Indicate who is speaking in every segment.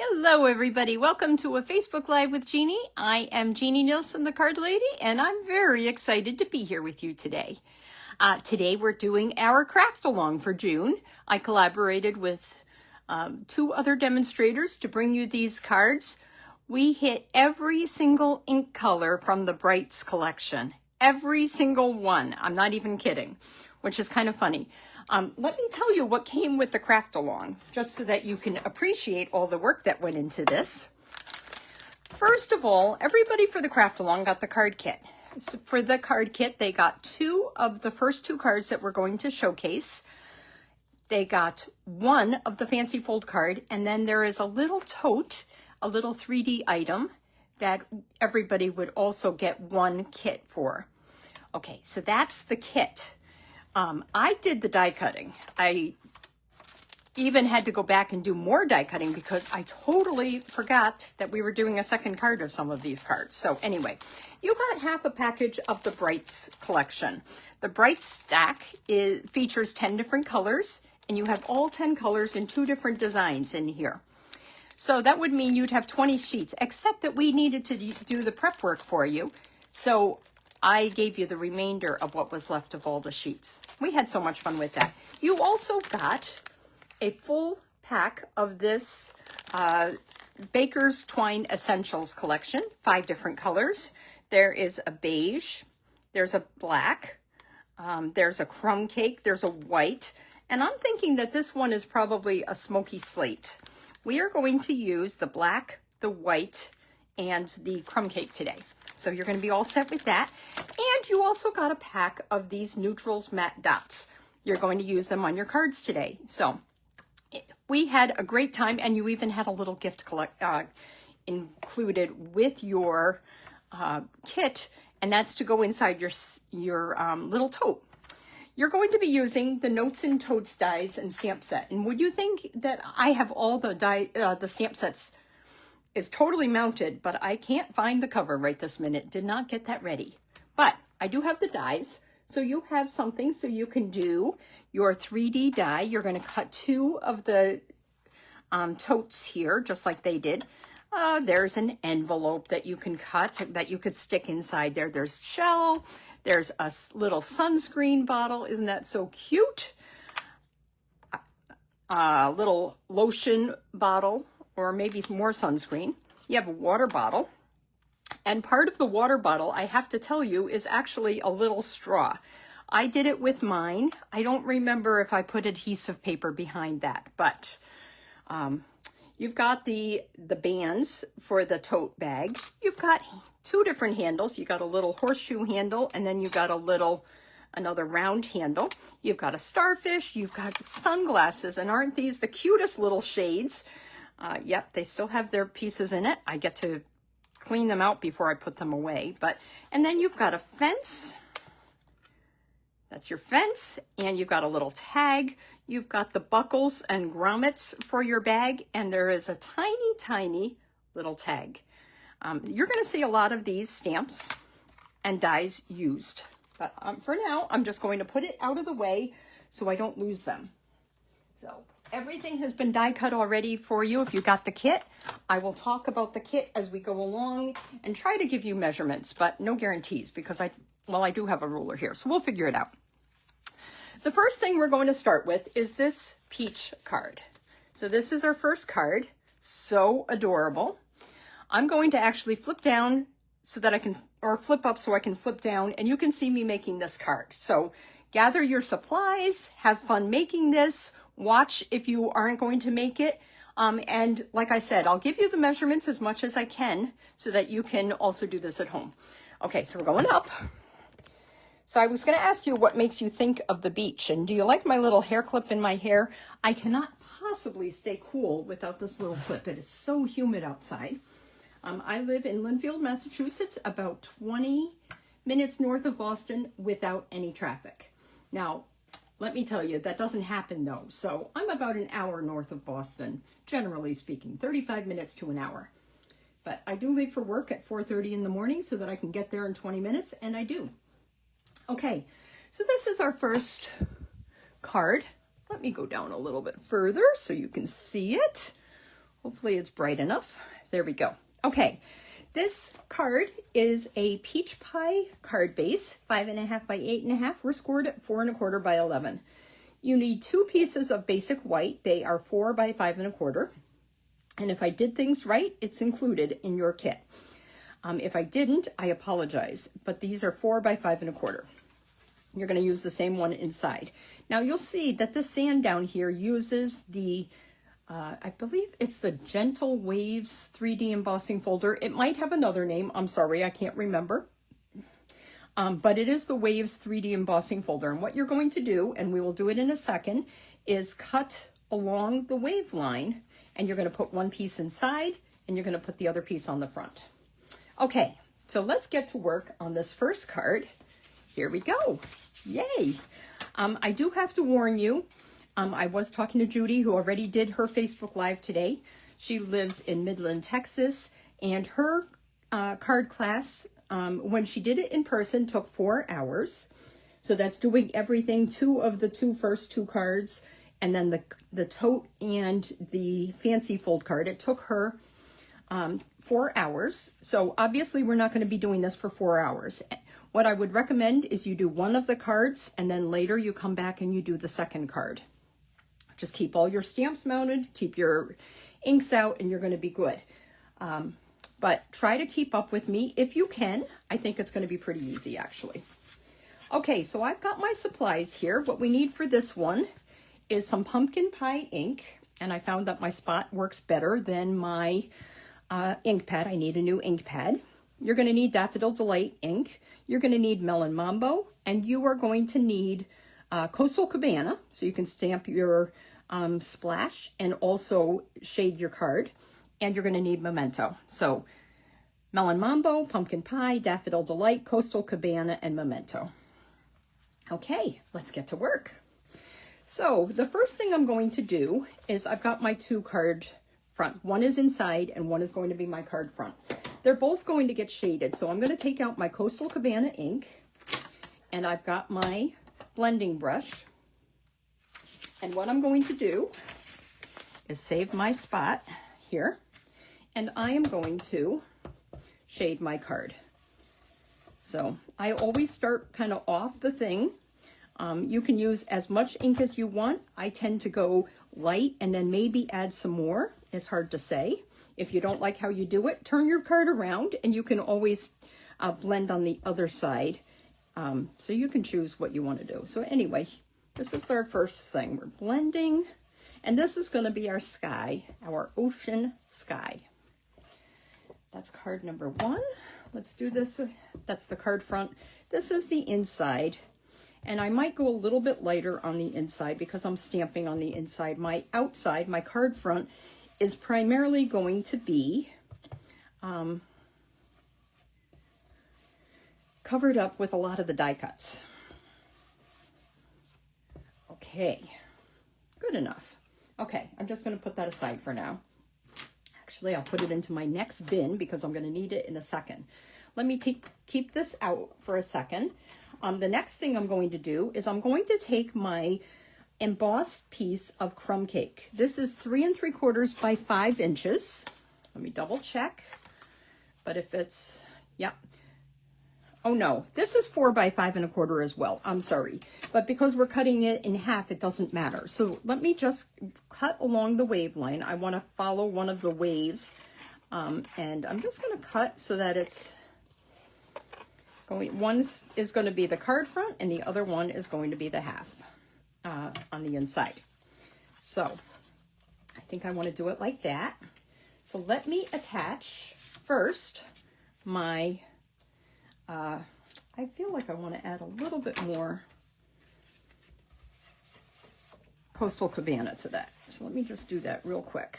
Speaker 1: Hello everybody, welcome to a Facebook Live with Jeannie. I am Jeannie Nilsson, the card lady, and I'm very excited to be here with you today. Today we're doing our craft along for June. I collaborated with two other demonstrators to bring you these cards. We hit every single ink color from the Brights collection. Every single one. I'm not even kidding, which is kind of funny. Let me tell you what came with the craft along, just so that you can appreciate all the work that went into this. First of all, everybody for the craft along got the card kit. So for the card kit, they got two of the first two cards that we're going to showcase. They got one of the fancy fold card, and then there is a little tote, a little 3D item that everybody would also get one kit for. Okay, so that's the kit. I did the die cutting. I even had to go back and do more die cutting because I totally forgot that we were doing a second card of some of these cards. So anyway, you got half a package of the Brights collection. The Brights stack features 10 different colors, and you have all 10 colors in 2 different designs in here. So that would mean you'd have 20 sheets, except that we needed to do the prep work for you. So I gave you the remainder of what was left of all the sheets. We had so much fun with that. You also got a full pack of this Baker's Twine Essentials collection, 5 different colors. There is a beige, there's a black, there's a crumb cake, there's a white, and I'm thinking that this one is probably a smoky slate. We are going to use the black, the white, and the crumb cake today. So you're going to be all set with that. And you also got a pack of these Neutrals matte dots. You're going to use them on your cards today. So we had a great time, and you even had a little gift included with your kit, and that's to go inside your little tote. You're going to be using the Notes K Totes dies and stamp set. And would you think that I have all the stamp sets is totally mounted, but I can't find the cover right this minute. Did not get that ready. But I do have the dies, so you have something so you can do your 3D die. You're going to cut 2 of the totes here, just like they did. There's an envelope that you can cut, that you could stick inside there. There's shell. There's a little sunscreen bottle. Isn't that so cute? A little lotion bottle, or maybe more sunscreen. You have a water bottle. And part of the water bottle, I have to tell you, is actually a little straw. I did it with mine. I don't remember if I put adhesive paper behind that, but you've got the bands for the tote bag. You've got 2 different handles. You got a little horseshoe handle, and then you got another round handle. You've got a starfish. You've got sunglasses, and aren't these the cutest little shades? Yep, they still have their pieces in it. I get to clean them out before I put them away. And then you've got a fence. That's your fence. And you've got a little tag. You've got the buckles and grommets for your bag. And there is a tiny, tiny little tag. You're going to see a lot of these stamps and dies used. But for now, I'm just going to put it out of the way so I don't lose them. So everything has been die cut already for you if you got the kit. I will talk about the kit as we go along and try to give you measurements, but no guarantees because I do have a ruler here, so we'll figure it out. The first thing we're going to start with is this peach card. So this is our first card. So adorable. I'm going to actually flip down so that I can, or flip up so I can flip down, and you can see me making this card. So gather your supplies, have fun making this. Watch if you aren't going to make it. And like I said, I'll give you the measurements as much as I can so that you can also do this at home. Okay, so we're going up. So I was going to ask you what makes you think of the beach. And do you like my little hair clip in my hair? I cannot possibly stay cool without this little clip. It is so humid outside. I live in Lynnfield, Massachusetts, about 20 minutes north of Boston without any traffic. Now, let me tell you, that doesn't happen though. So I'm about an hour north of Boston, generally speaking, 35 minutes to an hour. But I do leave for work at 4:30 in the morning so that I can get there in 20 minutes, and I do. Okay, so this is our first card. Let me go down a little bit further so you can see it. Hopefully it's bright enough. There we go. Okay, this card is a peach pie card base, 5.5 by 8.5. We're scored at 4.25 by 11. You need 2 pieces of basic white. They are 4 by 5.25. And if I did things right, it's included in your kit. If I didn't, I apologize, but these are 4 by 5.25. You're going to use the same one inside. Now you'll see that the sand down here uses the, I believe it's the Gentle Waves 3D embossing folder. It might have another name. I'm sorry, I can't remember. But it is the Waves 3D embossing folder. And what you're going to do, and we will do it in a second, is cut along the wave line, and you're going to put one piece inside, and you're going to put the other piece on the front. Okay, so let's get to work on this first card. Here we go. Yay. I do have to warn you, I was talking to Judy, who already did her Facebook Live today. She lives in Midland, Texas, and her card class, when she did it in person, took 4 hours. So that's doing everything, 2 of the first 2 cards, and then the tote and the fancy fold card. It took her 4 hours. So obviously we're not going to be doing this for 4 hours. What I would recommend is you do one of the cards, and then later you come back and you do the second card. Just keep all your stamps mounted, keep your inks out, and you're going to be good. But try to keep up with me if you can. I think it's going to be pretty easy, actually. Okay, so I've got my supplies here. What we need for this one is some pumpkin pie ink, and I found that my spot works better than my ink pad. I need a new ink pad. You're going to need Daffodil Delight ink. You're going to need Melon Mambo, and you are going to need Coastal Cabana, so you can stamp your splash and also shade your card. And you're going to need Memento. So Melon Mambo, Pumpkin Pie, Daffodil Delight, Coastal Cabana, and Memento. Okay, let's get to work. So the first thing I'm going to do is I've got my 2 card front. One is inside and one is going to be my card front. They're both going to get shaded. So I'm going to take out my Coastal Cabana ink, and I've got my blending brush. And what I'm going to do is save my spot here, and I am going to shade my card. So I always start kind of off the thing. You can use as much ink as you want. I tend to go light and then maybe add some more. It's hard to say. If you don't like how you do it, turn your card around, and you can always blend on the other side. So you can choose what you want to do. So anyway, this is our first thing. We're blending, and this is going to be our sky, our ocean sky. That's card number 1. Let's do this. That's the card front. This is the inside, and I might go a little bit lighter on the inside because I'm stamping on the inside. My outside, my card front, is primarily going to be covered up with a lot of the die cuts. Okay, good enough. Okay, I'm just going to put that aside for now. Actually, I'll put it into my next bin because I'm going to need it in a second. Let me keep this out for a second. The next thing I'm going to do is I'm going to take my embossed piece of crumb cake. This is 3 3/4 by 5 inches. Let me double check. But if it's, yeah. Oh no, this is 4 by 5 1/4 as well. I'm sorry. But because we're cutting it in half, it doesn't matter. So let me just cut along the wave line. I want to follow one of the waves. And I'm just going to cut so that it's going, one is going to be the card front and the other one is going to be the half on the inside. So I think I want to do it like that. So let me attach first my, I feel like I want to add a little bit more Coastal Cabana to that. So let me just do that real quick.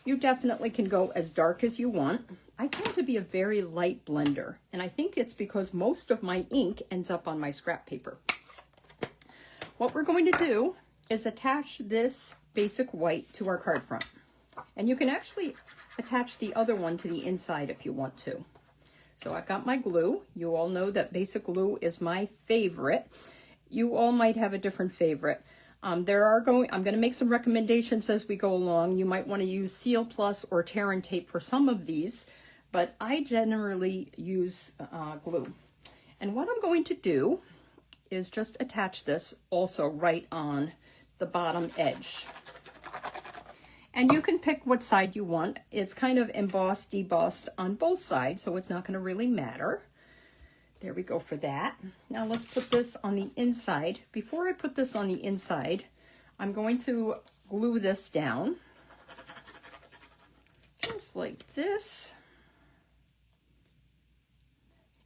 Speaker 1: You definitely can go as dark as you want. I tend to be a very light blender, and I think it's because most of my ink ends up on my scrap paper. What we're going to do is attach this basic white to our card front. And you can actually attach the other one to the inside if you want to. So I've got my glue. You all know that basic glue is my favorite. You all might have a different favorite. I'm going to make some recommendations as we go along. You might want to use Seal Plus or tear and tape for some of these, but I generally use glue. And what I'm going to do is just attach this also right on the bottom edge. And you can pick what side you want. It's kind of embossed, debossed on both sides, so it's not going to really matter. There we go for that. Now let's put this on the inside. Before I put this on the inside, I'm going to glue this down. Just like this.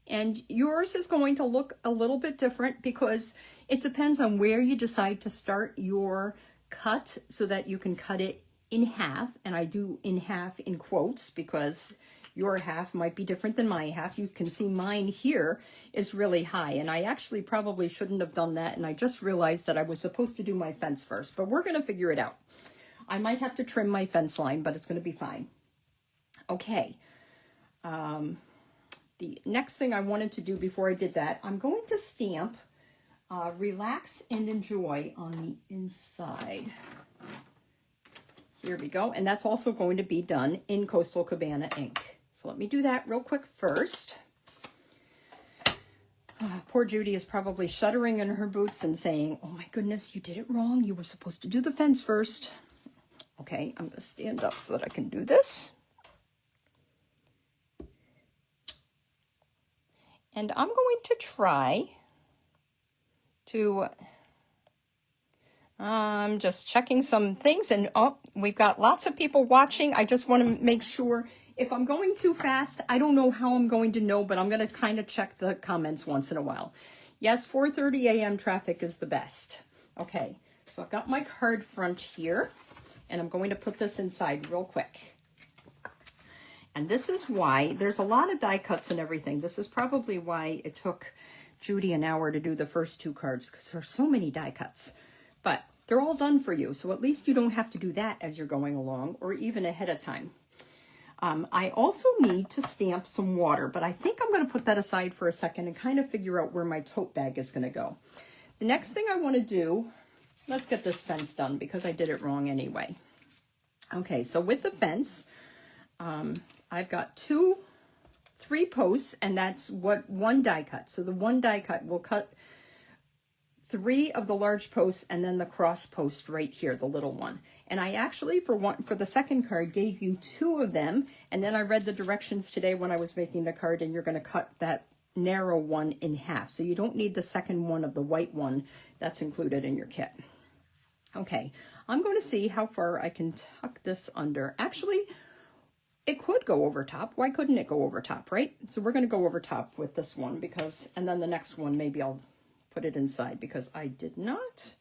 Speaker 1: And yours is going to look a little bit different because it depends on where you decide to start your cut so that you can cut it in half. And I do in half in quotes because your half might be different than my half. You can see mine here is really high, and I actually probably shouldn't have done that, and I just realized that I was supposed to do my fence first, but we're going to figure it out. I might have to trim my fence line, but it's going to be fine. Okay. The next thing I wanted to do before I did that, I'm going to stamp Relax and Enjoy on the inside. Here we go, and that's also going to be done in Coastal Cabana ink. So let me do that real quick first. Poor Judy is probably shuddering in her boots and saying, oh my goodness, you did it wrong. You were supposed to do the fence first. Okay, I'm going to stand up so that I can do this. And I'm going to try to, I'm just checking some things, and oh, we've got lots of people watching. I just want to make sure. If I'm going too fast, I don't know how I'm going to know, but I'm going to kind of check the comments once in a while. Yes, 4:30 a.m. traffic is the best. Okay, so I've got my card front here, and I'm going to put this inside real quick. And this is why there's a lot of die cuts and everything. This is probably why it took Judy an hour to do the first two cards, because there's so many die cuts. But they're all done for you, so at least you don't have to do that as you're going along or even ahead of time. I also need to stamp some water, but I think I'm going to put that aside for a second and kind of figure out where my tote bag is going to go. The next thing I want to do, let's get this fence done because I did it wrong anyway. Okay, so with the fence, I've got 3 posts, and that's what one die cut. So the one die cut will cut 3 of the large posts and then the cross post right here, the little one. And I actually, for the second card, gave you 2 of them. And then I read the directions today when I was making the card, and you're going to cut that narrow one in half. So you don't need the second one of the white one that's included in your kit. Okay, I'm going to see how far I can tuck this under. Actually, it could go over top. Why couldn't it go over top, right? So we're going to go over top with this one because, and then the next one, maybe I'll put it inside because I did not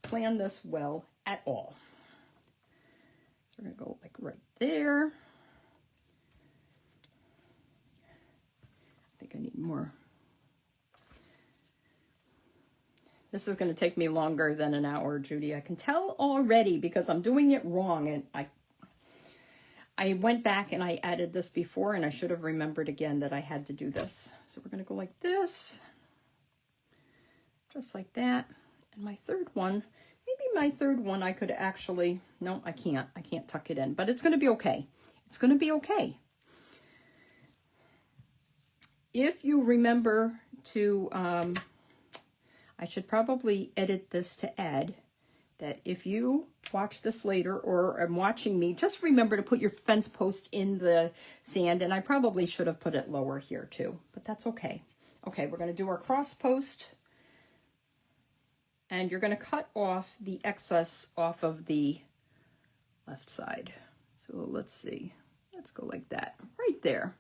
Speaker 1: plan this well at all. So we're going to go like right there. I think I need more. This is going to take me longer than an hour, Judy. I can tell already because I'm doing it wrong, and I went back and I added this before, and I should have remembered again that I had to do this. So we're going to go like this, just like that. And my third one, maybe my third one I could actually, no, I can't tuck it in, but it's going to be okay. It's going to be okay. If you remember to, I should probably edit this to add that if you watch this later or are watching me, just remember to put your fence post in the sand. And I probably should have put it lower here too, but that's okay. Okay, we're going to do our cross post. And you're going to cut off the excess off of the left side. So let's see. Let's go like that, right there.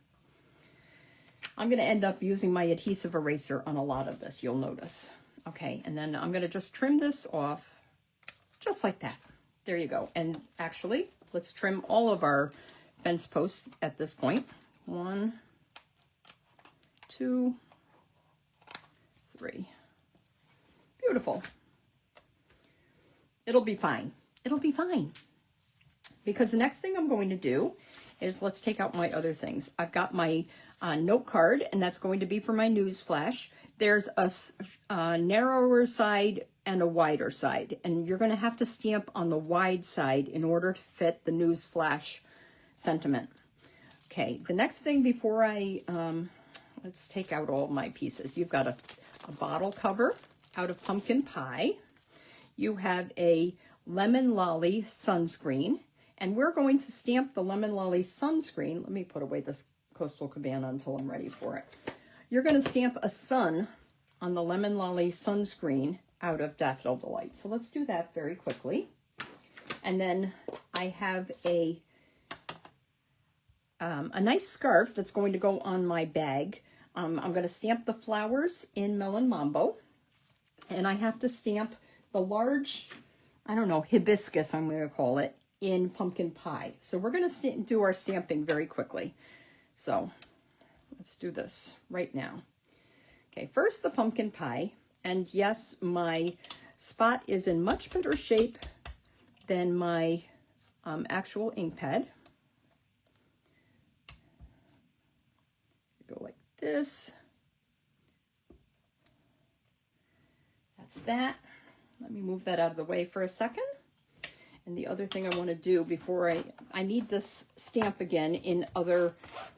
Speaker 1: I'm going to end up using my adhesive eraser on a lot of this, you'll notice. Okay, and then I'm going to just trim this off just like that. There you go. And actually, let's trim all of our fence posts at this point. 1, 2, 3. Beautiful. It'll be fine. It'll be fine. Because the next thing I'm going to do is, let's take out my other things. I've got my note card, and that's going to be for my news flash. There's a narrower side and a wider side. And you're going to have to stamp on the wide side in order to fit the news flash sentiment. Okay, the next thing before I, let's take out all my pieces. You've got a bottle cover out of pumpkin pie. You have a lemon lolly sunscreen, and we're going to stamp the lemon lolly sunscreen. Let me put away this Coastal Cabana until I'm ready for it. You're going to stamp a sun on the lemon lolly sunscreen out of Daffodil Delight. So let's do that very quickly. And then I have a nice scarf that's going to go on my bag. I'm going to stamp the flowers in Melon Mambo, and I have to stamp the large, I don't know, hibiscus I'm going to call it, in pumpkin pie. So we're going to do our stamping very quickly. So let's do this right now. Okay, first the pumpkin pie. And yes, my spot is in much better shape than my actual ink pad. Go like this. That's that. Let me move that out of the way for a second. And the other thing I want to do before I need this stamp again in other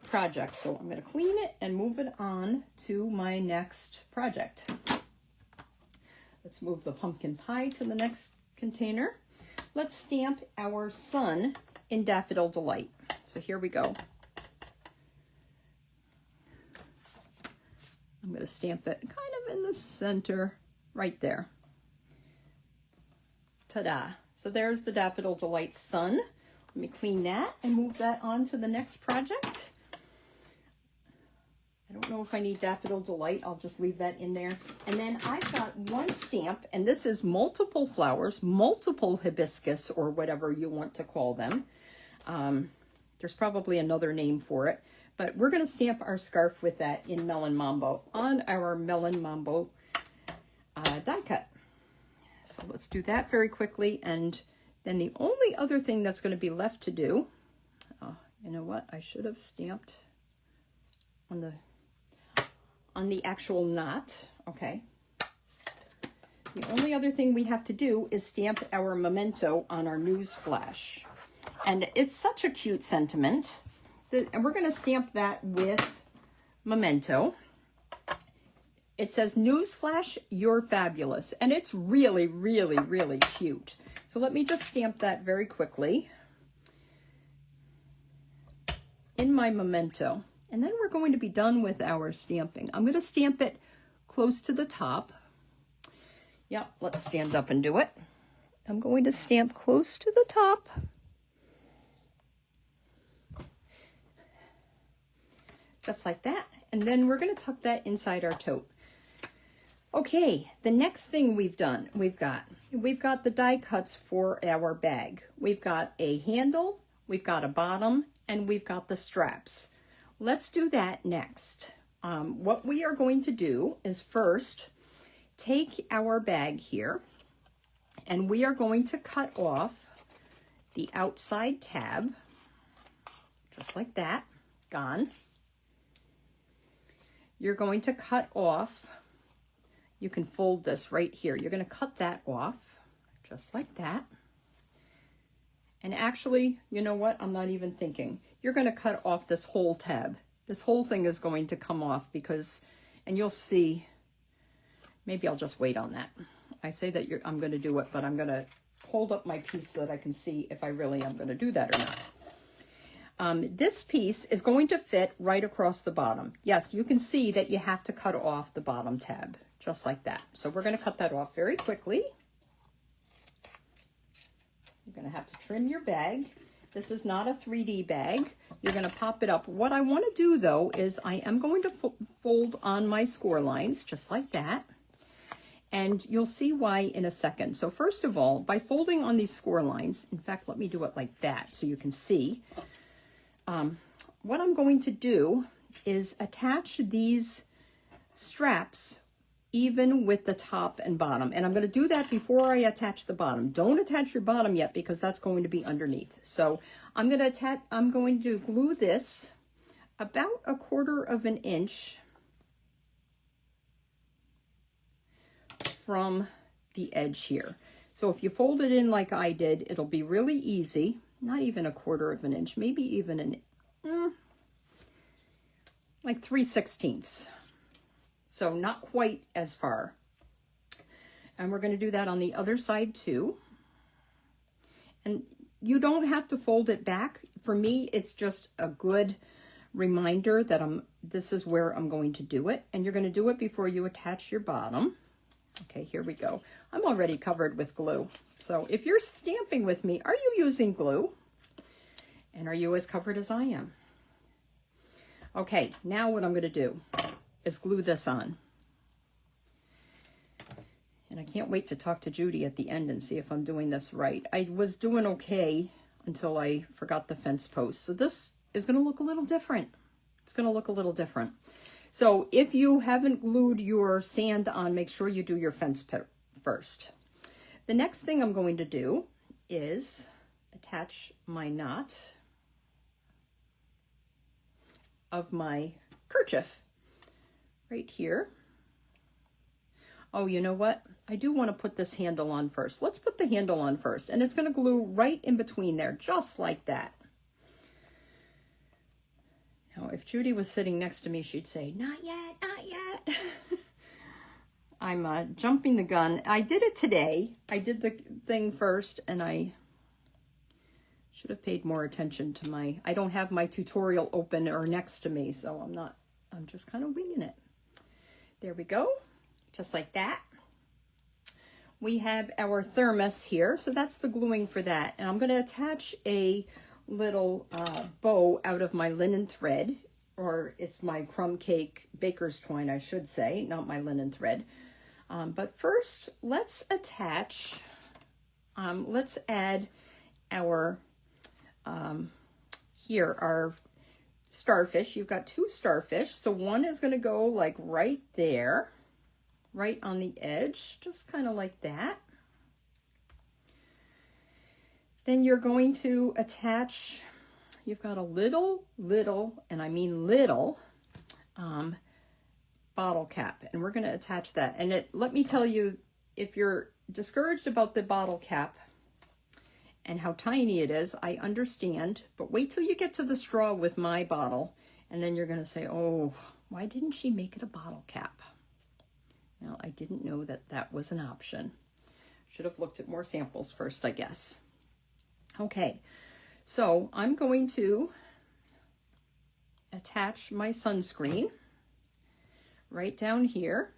Speaker 1: projects. So I'm going to clean it and move it on to my next project. Let's move the pumpkin pie to the next container. Let's stamp our sun in Daffodil Delight. So here we go. I'm going to stamp it kind of in the center right there. Ta-da. So there's the Daffodil Delight sun. Let me clean that and move that on to the next project. I don't know if I need Daffodil Delight. I'll just leave that in there. And then I've got one stamp, and this is multiple flowers, multiple hibiscus, or whatever you want to call them. There's probably another name for it. But we're going to stamp our scarf with that in Melon Mambo on our Melon Mambo die cut. So let's do that very quickly. And then the only other thing that's going to be left to do, you know what? I should have stamped on the actual knot. Okay. The only other thing we have to do is stamp our memento on our news flash. And it's such a cute sentiment. And we're going to stamp that with memento. It says, "Newsflash, you're fabulous." And it's really, really, really cute. So let me just stamp that very quickly in my memento. And then we're going to be done with our stamping. I'm going to stamp it close to the top. Yep, let's stand up and do it. I'm going to stamp close to the top. Just like that. And then we're going to tuck that inside our tote. Okay, the next thing we've done, we've got the die cuts for our bag. We've got a handle, we've got a bottom, and we've got the straps. Let's do that next. What we are going to do is first take our bag here, and we are going to cut off the outside tab, just like that, gone. You're going to cut off, you can fold this right here. You're going to cut that off, just like that. And actually, you know what? I'm not even thinking. You're going to cut off this whole tab. This whole thing is going to come off because, and you'll see, maybe I'll just wait on that. I say that I'm going to do it, but I'm going to hold up my piece so that I can see if I really am going to do that or not. This piece is going to fit right across the bottom. Yes, you can see that you have to cut off the bottom tab, just like that. So we're going to cut that off very quickly. You're going to have to trim your bag. This is not a 3D bag. You're going to pop it up. What I want to do, though, is I am going to fold on my score lines, just like that. And you'll see why in a second. So first of all, by folding on these score lines, in fact, let me do it like that so you can see. What I'm going to do is attach these straps even with the top and bottom. And I'm going to do that before I attach the bottom. Don't attach your bottom yet because that's going to be underneath. So I'm going to glue this about 1/4 inch from the edge here. So if you fold it in like I did, it'll be really easy. Not even 1/4 of an inch, maybe even like 3/16. So not quite as far. And we're going to do that on the other side too. And you don't have to fold it back. For me, it's just a good reminder that this is where I'm going to do it. And you're going to do it before you attach your bottom. Okay, here we go. I'm already covered with glue. So if you're stamping with me, are you using glue? And are you as covered as I am? Okay, now what I'm going to do is glue this on. And I can't wait to talk to Judy at the end and see if I'm doing this right. I was doing okay until I forgot the fence post. So this is going to look a little different. It's going to look a little different. So if you haven't glued your sand on, make sure you do your fence first. The next thing I'm going to do is attach my knot of my kerchief right here. Oh, you know what? I do want to put this handle on first. Let's put the handle on first. And it's going to glue right in between there, just like that. Now, if Judy was sitting next to me, she'd say, not yet, not yet. I'm jumping the gun. I did it today. I did the thing first, and I should have paid more attention to I don't have my tutorial open or next to me, so I'm just kind of winging it. There we go, just like that. We have our thermos here, so that's the gluing for that. And I'm going to attach a little bow out of my linen thread, or it's my crumb cake baker's twine, I should say, not my linen thread. But first, let's attach, let's add our, here, our starfish. You've got 2 starfish, so one is going to go like right there, right on the edge, just kind of like that. Then you're going to attach, you've got a little, and I mean little, bottle cap, and we're going to attach that. And let me tell you, if you're discouraged about the bottle cap and how tiny it is, I understand, but wait till you get to the straw with my bottle, and then you're going to say, oh, why didn't she make it a bottle cap? Well, I didn't know that that was an option. Should have looked at more samples first, I guess. Okay, so I'm going to attach my sunscreen right down here.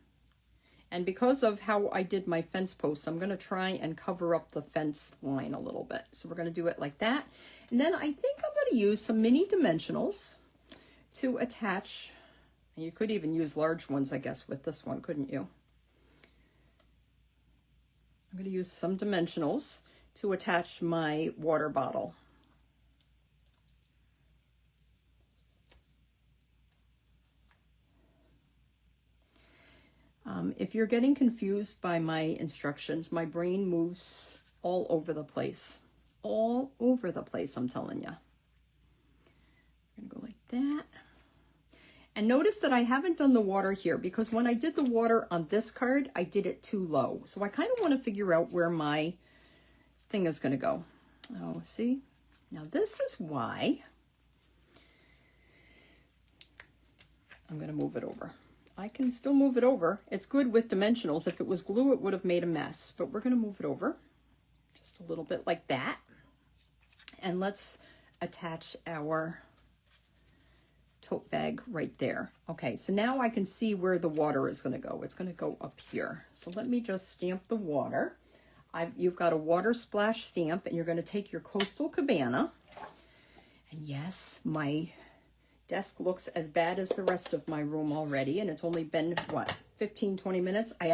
Speaker 1: And because of how I did my fence post, I'm going to try and cover up the fence line a little bit. So we're going to do it like that. And then I think I'm going to use some mini dimensionals to attach. You could even use large ones, I guess, with this one, couldn't you? I'm going to use some dimensionals to attach my water bottle. If you're getting confused by my instructions, my brain moves all over the place. All over the place, I'm telling you. I'm going to go like that. And notice that I haven't done the water here because when I did the water on this card, I did it too low. So I kind of want to figure out where my thing is going to go. Oh, see? Now this is why I'm going to move it over. I can still move it over. It's good with dimensionals. If it was glue, it would have made a mess, but we're going to move it over just a little bit like that. And let's attach our tote bag right there. Okay, so now I can see where the water is going to go. It's going to go up here. So let me just stamp the water. You've got a water splash stamp, and you're going to take your Coastal Cabana. And yes, my desk looks as bad as the rest of my room already, and it's only been, what, 15, 20 minutes? I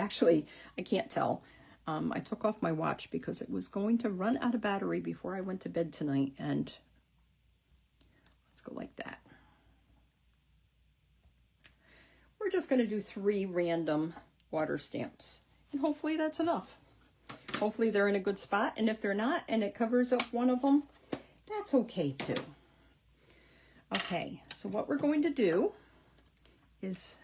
Speaker 1: can't tell. I took off my watch because it was going to run out of battery before I went to bed tonight, and let's go like that. We're just going to do 3 random water stamps, and hopefully that's enough. Hopefully they're in a good spot, and if they're not, and it covers up one of them, that's okay too. Okay, so what we're going to do is,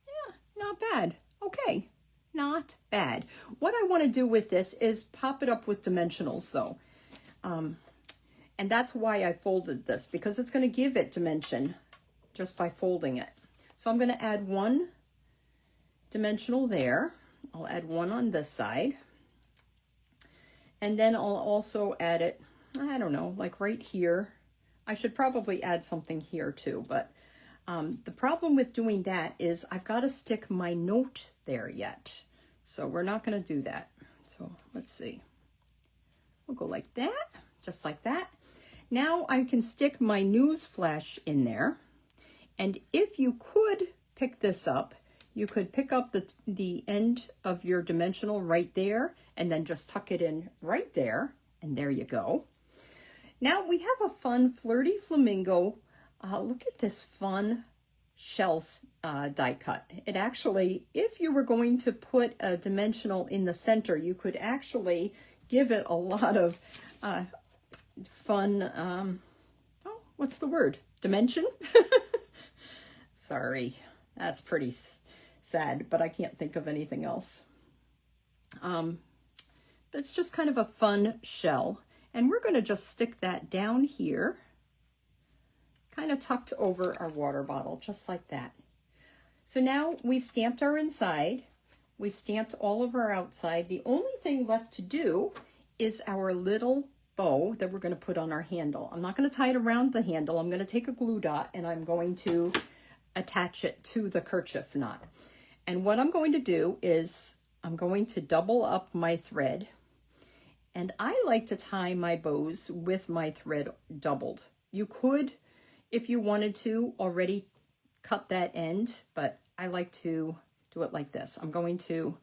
Speaker 1: yeah, not bad. Okay, Not bad. What I want to do with this is pop it up with dimensionals though. And that's why I folded this, because it's going to give it dimension just by folding it. So I'm going to add one dimensional there. I'll add one on this side. And then I'll also add it, I don't know, like right here. I should probably add something here too, but the problem with doing that is I've got to stick my note there yet. So we're not going to do that. So let's see. We'll go like that, just like that. Now I can stick my news flash in there. And if you could pick this up, you could pick up the end of your dimensional right there and then just tuck it in right there. And there you go. Now we have a fun flirty flamingo. Look at this fun shell die cut. It actually, if you were going to put a dimensional in the center, you could actually give it a lot of fun, oh, what's the word? Dimension? Sorry, that's pretty sad, but I can't think of anything else. But it's just kind of a fun shell. And we're going to just stick that down here, kind of tucked over our water bottle, just like that. So now we've stamped our inside. We've stamped all of our outside. The only thing left to do is our little bow that we're going to put on our handle. I'm not going to tie it around the handle. I'm going to take a glue dot and I'm going to attach it to the kerchief knot. And what I'm going to do is I'm going to double up my thread. And I like to tie my bows with my thread doubled. You could, if you wanted to, already cut that end, but I like to do it like this. I'm going to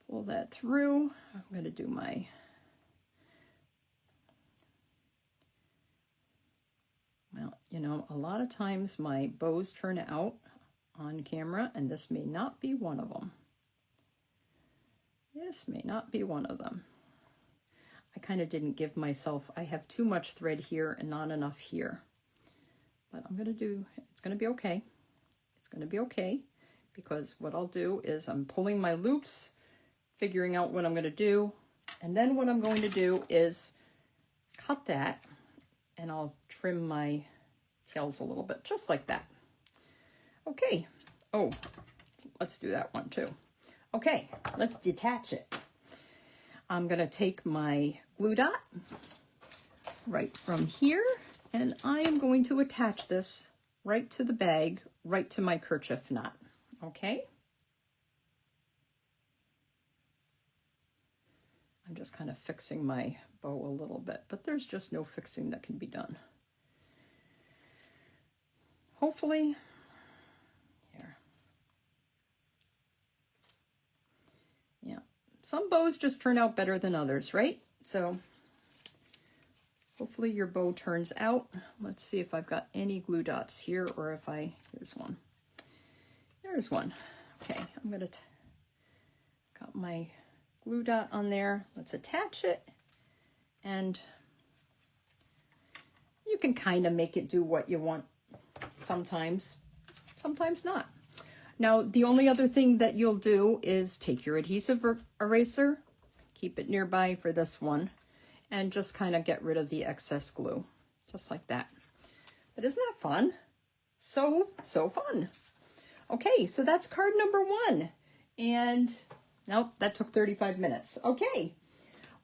Speaker 1: pull that through. I'm going to do my well, you know, a lot of times my bows turn out on camera, and this may not be one of them. This may not be one of them. I kind of didn't give myself, I have too much thread here and not enough here. But I'm going to do, it's going to be okay. It's going to be okay, because what I'll do is I'm pulling my loops, figuring out what I'm going to do. And then what I'm going to do is cut that, and I'll trim my tails a little bit, just like that. Okay. Oh, let's do that one too. Okay, let's detach it. I'm going to take my glue dot right from here, and I am going to attach this right to the bag, right to my kerchief knot. Okay? I'm just kind of fixing my bow a little bit, but there's just no fixing that can be done. Hopefully, here. Yeah, some bows just turn out better than others, right? So hopefully your bow turns out. Let's see if I've got any glue dots here, or if here's one. There's one. Okay, I'm gonna, got my glue dot on there. Let's attach it, and you can kind of make it do what you want sometimes, sometimes not. Now, the only other thing that you'll do is take your adhesive eraser, keep it nearby for this one, and just kind of get rid of the excess glue, just like that. But isn't that fun? So fun. Okay, so that's card number 1. And nope, that took 35 minutes. Okay,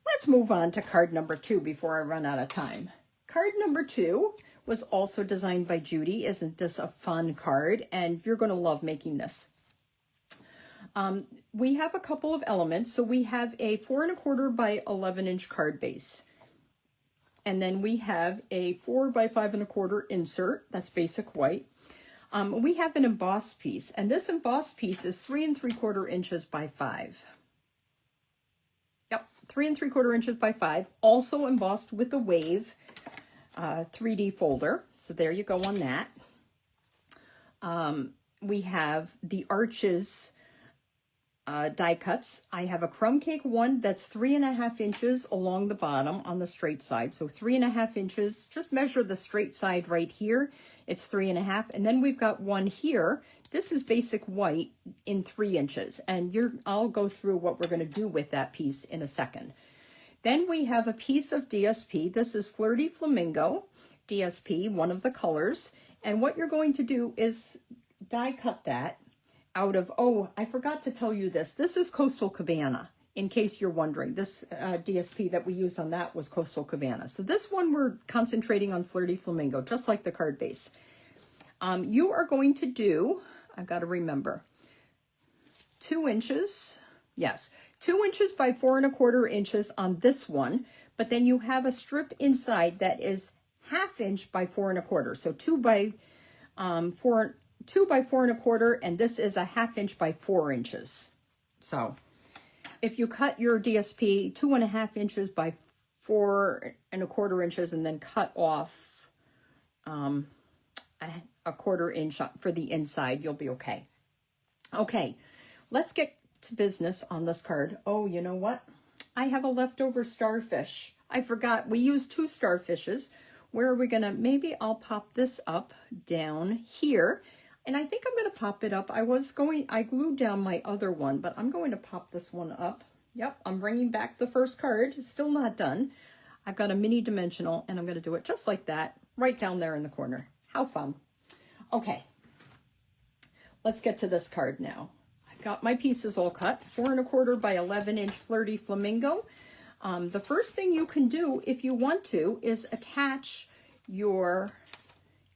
Speaker 1: let's move on to card number 2 before I run out of time. Card number 2 was also designed by Judy. Isn't this a fun card? And you're going to love making this. We have a couple of elements. So we have a 4 1/4 by 11 inch card base. And then we have a 4 by 5 1/4 insert. That's basic white. We have an embossed piece, and this embossed piece is 3 3/4 inches by 5. Yep, 3 3/4 inches by 5. Also embossed with the Wave 3D folder. So there you go on that. We have the arches die cuts. I have a crumb cake one that's 3 1/2 inches along the bottom on the straight side. So 3 1/2 inches. Just measure the straight side right here. It's 3 1/2. And then we've got one here This is basic white in 3 inches, and I'll go through what we're going to do with that piece in a second. Then we have a piece of DSP. This is Flirty Flamingo DSP, one of the colors. And what you're going to do is die cut that out of, oh, I forgot to tell you this. This is Coastal Cabana, in case you're wondering. This DSP that we used on that was Coastal Cabana. So this one we're concentrating on Flirty Flamingo, just like the card base. You are going to do, I've got to remember, 2 inches. Yes, 2 inches by 4 1/4 inches on this one. But then you have a strip inside that is 1/2 inch by 4 1/4. So 2 by 4 1/4, and this is a 1/2 inch by 4 inches. So if you cut your DSP 2 1/2 inches by 4 1/4 inches and then cut off a 1/4 inch for the inside, you'll be okay. Okay, let's get to business on this card. Oh, you know what? I have a leftover starfish. I forgot. We used 2 starfishes. Where are we gonna, maybe I'll pop this up down here. And I think I'm gonna pop it up. I glued down my other one, but I'm going to pop this one up. Yep, I'm bringing back the first card. It's still not done. I've got a mini dimensional, and I'm gonna do it just like that, right down there in the corner. How fun. Okay, let's get to this card now. I've got my pieces all cut, 4 1/4 by 11 inch Flirty Flamingo. The first thing you can do, if you want to, is attach your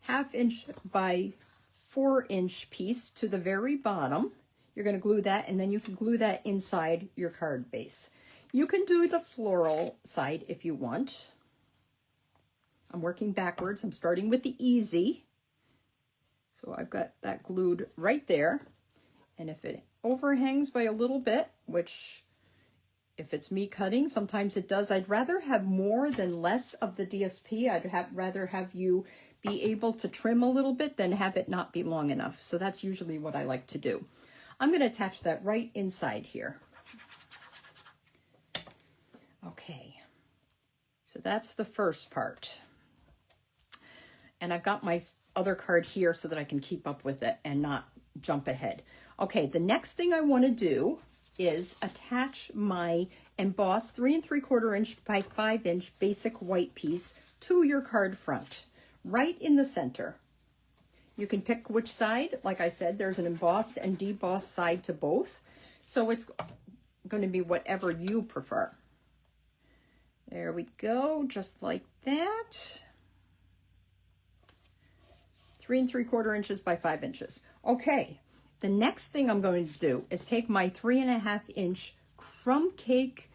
Speaker 1: 1/2 inch by 4 inch piece to the very bottom. You're going to glue that, and then you can glue that inside your card base. You can do the floral side if you want. I'm working backwards. I'm starting with the easy. So I've got that glued right there. And if it overhangs by a little bit, which if it's me cutting, sometimes it does. I'd rather have more than less of the DSP. Rather have you be able to trim a little bit than have it not be long enough. So that's usually what I like to do. I'm going to attach that right inside here. Okay, so that's the first part. And I've got my other card here so that I can keep up with it and not jump ahead. Okay, the next thing I want to do is attach my embossed 3 3/4 inch by 5 inch basic white piece to your card front, right in the center. You can pick which side. Like I said, there's an embossed and debossed side to both. So it's going to be whatever you prefer. There we go, just like that. 3 3/4 inches by 5 inches. Okay, the next thing I'm going to do is take my 3 1/2 inch crumb cake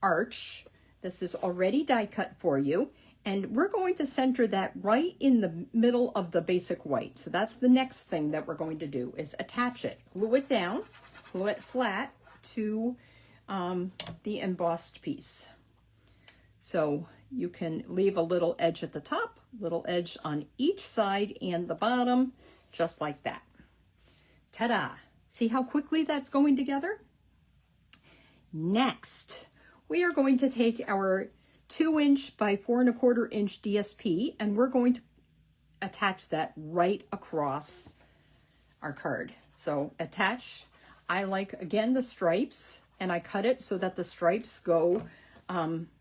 Speaker 1: arch. This is already die cut for you. And we're going to center that right in the middle of the basic white. So that's the next thing that we're going to do, is attach it. Glue it down, glue it flat to the embossed piece. So you can leave a little edge at the top, little edge on each side and the bottom, just like that. Ta-da! See how quickly that's going together? Next, we are going to take our 2 inch by 4 1/4 inch DSP, and we're going to attach that right across our card. So attach, I like, again, the stripes, and I cut it so that the stripes go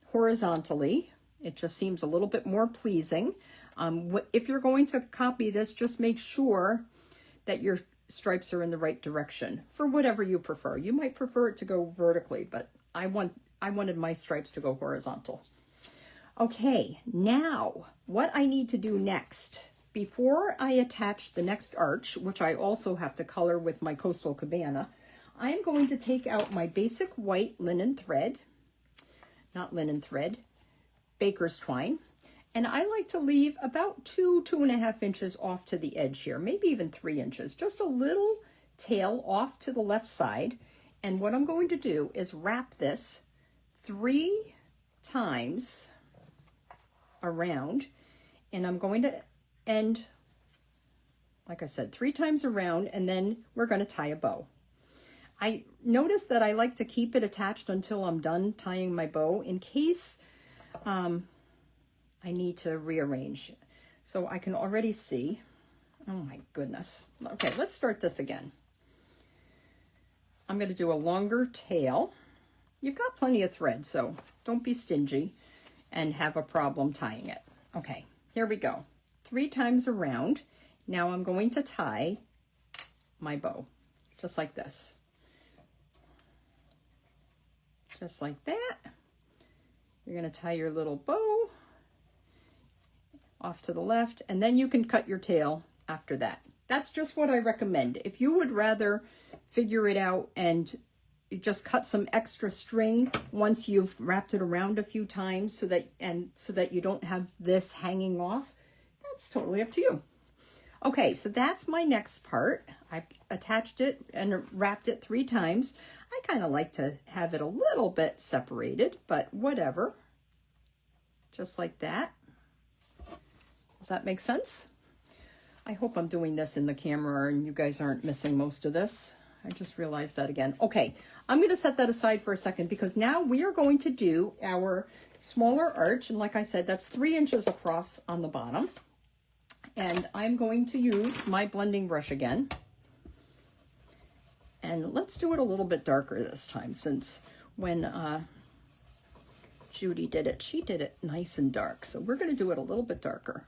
Speaker 1: horizontally. It just seems a little bit more pleasing. If you're going to copy this, just make sure that your stripes are in the right direction for whatever you prefer. You might prefer it to go vertically, but I wanted my stripes to go horizontal. Okay, now what I need to do next, before I attach the next arch, which I also have to color with my Coastal Cabana, I'm going to take out my basic white linen thread, not linen thread, baker's twine, and I like to leave about 2 1/2 inches off to the edge here, maybe even 3 inches, just a little tail off to the left side. And what I'm going to do is wrap this 3 times around, and I'm going to end, like I said, 3 times around, and then we're going to tie a bow. I notice that I like to keep it attached until I'm done tying my bow in case I need to rearrange. So I can already see Oh my goodness. Okay, let's start this again. I'm going to do a longer tail. You've got plenty of thread, so don't be stingy and have a problem tying it. Okay, here we go. 3 times around. Now I'm going to tie my bow, just like this. Just like that. You're going to tie your little bow off to the left, and then you can cut your tail after that. That's just what I recommend. If you would rather figure it out and just cut some extra string once you've wrapped it around a few times so that you don't have this hanging off, that's totally up to you. Okay, so that's my next part. I've attached it and wrapped it 3 times. I kind of like to have it a little bit separated, but whatever. Just like that. Does that make sense? I hope I'm doing this in the camera and you guys aren't missing most of this. I just realized that again. Okay, I'm going to set that aside for a second because now we are going to do our smaller arch. And like I said, that's 3 inches across on the bottom. And I'm going to use my blending brush again. And let's do it a little bit darker this time, since when Judy did it, she did it nice and dark. So we're going to do it a little bit darker.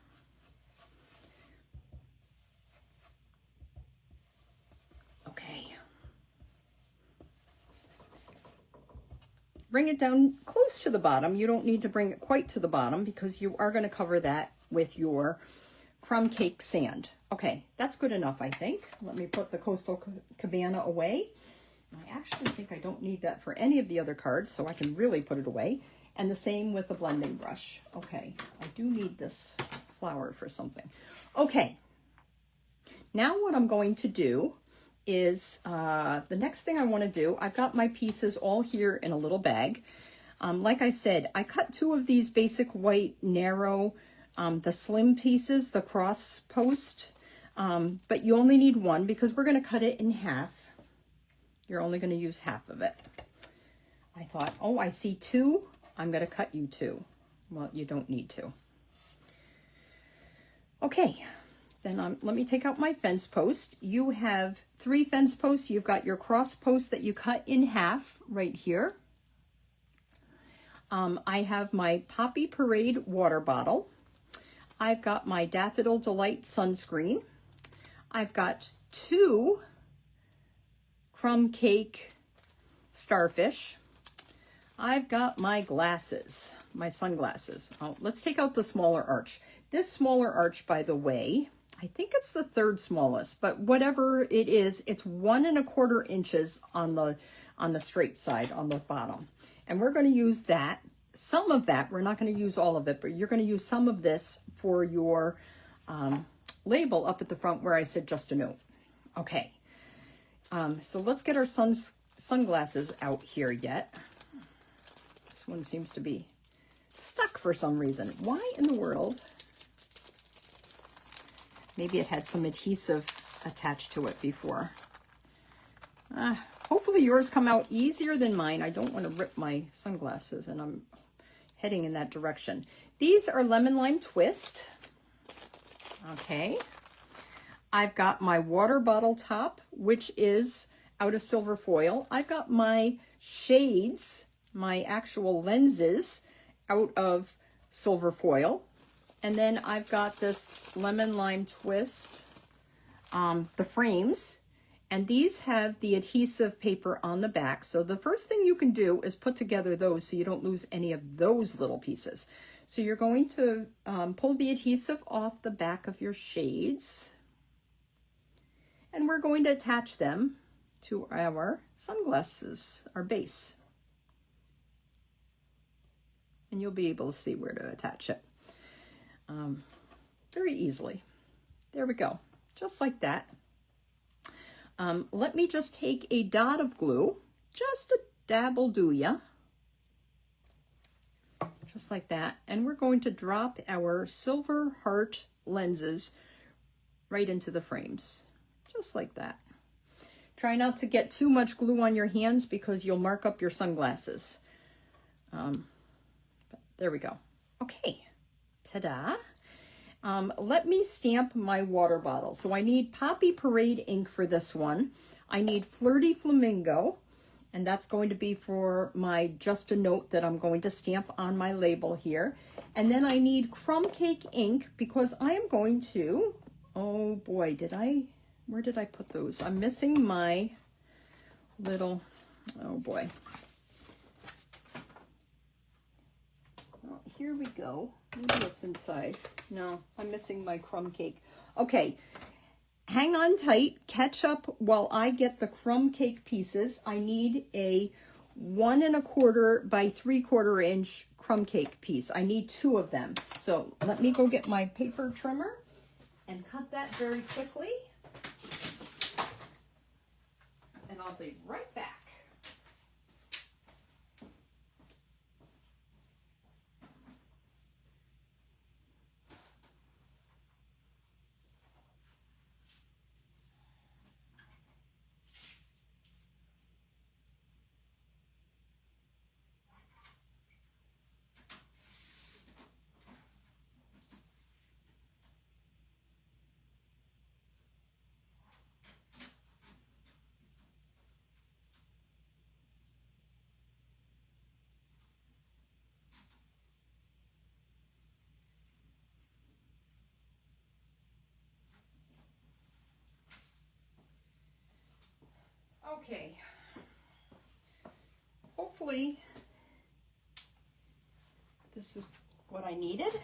Speaker 1: Okay. Bring it down close to the bottom. You don't need to bring it quite to the bottom because you are going to cover that with your crumb cake sand. Okay, that's good enough, I think. Let me put the Coastal Cabana away. I actually think I don't need that for any of the other cards, so I can really put it away. And the same with the blending brush. Okay, I do need this flower for something. Okay, now what I'm going to do is, the next thing I want to do, I've got my pieces all here in a little bag. Like I said, I cut 2 of these basic white narrow the slim pieces, the cross post, but you only need 1 because we're going to cut it in half. You're only going to use half of it. I thought, oh, I see 2. I'm going to cut you 2. Well, you don't need to. Okay, then let me take out my fence post. You have 3 fence posts. You've got your cross post that you cut in half right here. I have my Poppy Parade water bottle. I've got my Daffodil Delight sunscreen. I've got 2 crumb cake starfish. I've got my glasses, my sunglasses. Oh, let's take out the smaller arch. This smaller arch, by the way, I think it's the 3rd smallest, but whatever it is, it's 1 1/4 inches on the straight side on the bottom. And we're going to use that. Some of that, we're not going to use all of it, but you're going to use some of this for your label up at the front where I said just a note. Okay, so let's get our sunglasses out here yet. This one seems to be stuck for some reason. Why in the world? Maybe it had some adhesive attached to it before. Hopefully yours come out easier than mine. I don't want to rip my sunglasses, and I'm heading in that direction. These are Lemon Lime Twist. Okay. I've got my water bottle top, which is out of silver foil. I've got my shades, my actual lenses, out of silver foil. And then I've got this Lemon Lime Twist, the frames. And these have the adhesive paper on the back. So the first thing you can do is put together those so you don't lose any of those little pieces. So you're going to pull the adhesive off the back of your shades. And we're going to attach them to our sunglasses, our base. And you'll be able to see where to attach it very easily. There we go, just like that. Let me just take a dot of glue, just a dab will do ya. Just like that. And we're going to drop our silver heart lenses right into the frames, just like that. Try not to get too much glue on your hands because you'll mark up your sunglasses. But there we go. Okay, ta-da. Let me stamp my water bottle. So I need Poppy Parade ink for this one. I need Flirty Flamingo, and that's going to be for my Just a Note that I'm going to stamp on my label here. And then I need Crumb Cake ink because I am going to, oh boy, where did I put those? I'm missing my little, oh boy. Oh, here we go. Maybe it's inside. No, I'm missing my crumb cake. Okay, hang on tight. Catch up while I get the crumb cake pieces. I need a 1 1/4 by 3/4 inch crumb cake piece. I need 2 of them. So let me go get my paper trimmer and cut that very quickly. And I'll be right back. Okay, hopefully this is what I needed.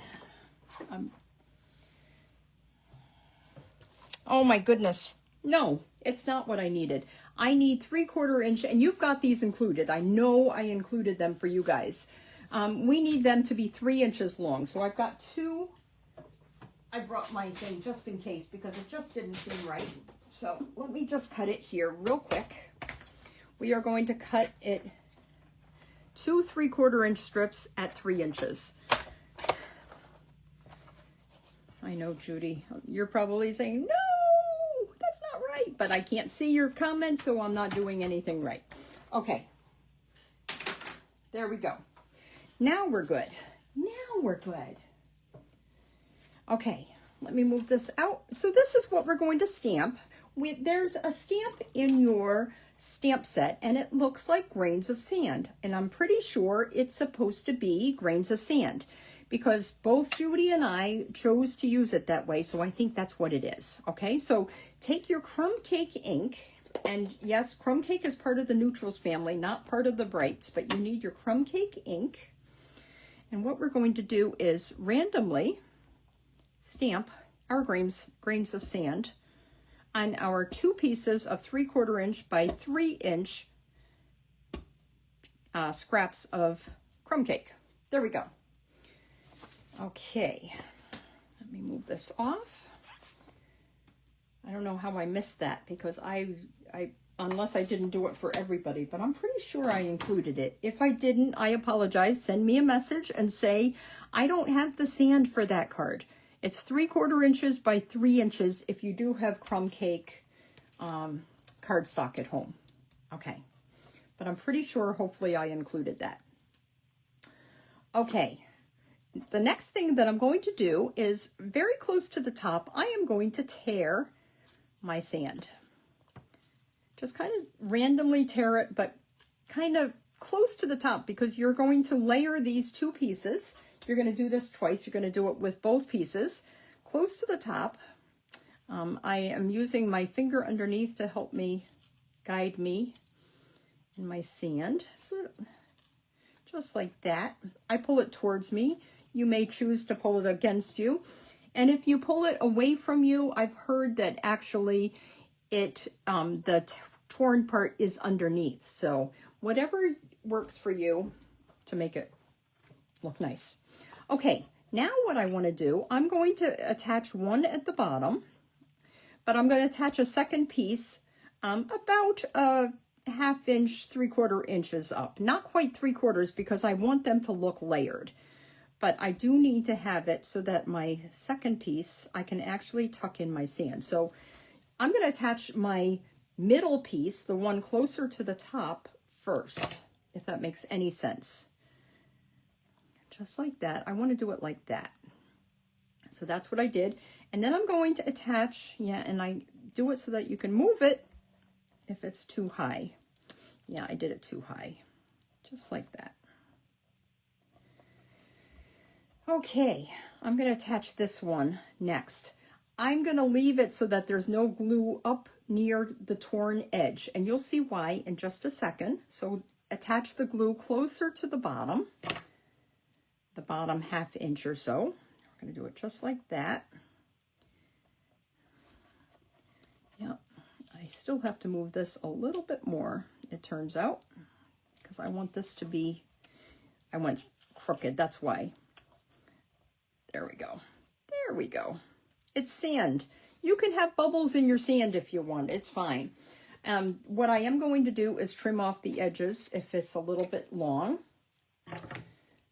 Speaker 1: Oh my goodness. No, it's not what I needed. I need 3/4 inch, and you've got these included. I know I included them for you guys. We need them to be 3 inches long. So I've got 2. I brought my thing just in case because it just didn't seem right. So let me just cut it here real quick. We are going to cut it 2 3/4 inch strips at 3 inches. I know, Judy, you're probably saying, no, that's not right, but I can't see your comment, so I'm not doing anything right. Okay, there we go. Now we're good. Now we're good. Okay, let me move this out. So this is what we're going to stamp. There's a stamp in your stamp set, and it looks like grains of sand. And I'm pretty sure it's supposed to be grains of sand because both Judy and I chose to use it that way. So I think that's what it is. Okay, so take your crumb cake ink. And yes, crumb cake is part of the neutrals family, not part of the brights, but you need your crumb cake ink. And what we're going to do is randomly stamp our grains of sand on our 2 pieces of 3/4 inch by 3 inch scraps of crumb cake. There we go. Okay, let me move this off. I don't know how I missed that because I unless I didn't do it for everybody, but I'm pretty sure I included it. If I didn't, I apologize. Send me a message and say, I don't have the sand for that card. It's 3/4 inches by 3 inches if you do have crumb cake cardstock at home. Okay, but I'm pretty sure hopefully I included that. Okay, the next thing that I'm going to do is very close to the top, I am going to tear my sand. Just kind of randomly tear it, but kind of close to the top because you're going to layer these 2 pieces. You're going to do this twice. You're going to do it with both pieces. Close to the top. I am using my finger underneath to help me guide me in my sand. So just like that. I pull it towards me. You may choose to pull it against you. And if you pull it away from you, I've heard that actually the torn part is underneath. So whatever works for you to make it look nice. Okay, now what I want to do, I'm going to attach one at the bottom, but I'm going to attach a second piece about a 1/2 inch, 3/4 inches up. Not quite 3/4 because I want them to look layered, but I do need to have it so that my second piece, I can actually tuck in my sand. So I'm going to attach my middle piece, the one closer to the top, first, if that makes any sense. Just like that. I want to do it like that. So that's what I did. And then I'm going to attach, yeah, and I do it so that you can move it if it's too high. Yeah, I did it too high, just like that. Okay, I'm going to attach this one next. I'm going to leave it so that there's no glue up near the torn edge, and you'll see why in just a second. So attach the glue closer to the bottom ½ inch or so. We're going to do it just like that. Yeah, I still have to move this a little bit more, it turns out, because I want this to be, I went crooked, that's why. There we go. There we go. It's sand. You can have bubbles in your sand if you want. It's fine. What I am going to do is trim off the edges if it's a little bit long.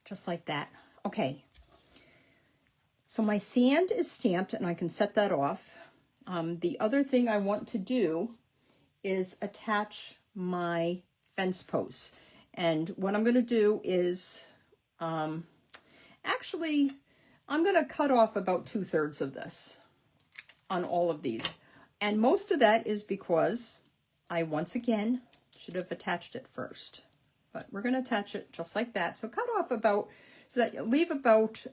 Speaker 1: Just like that. Okay. So my sand is stamped and I can set that off. The other thing I want to do is attach my fence posts. And what I'm going to do is, actually, I'm going to cut off about 2/3 of this on all of these. And most of that is because I, once again, should have attached it first. But we're going to attach it just like that. So cut off about, so that you leave about,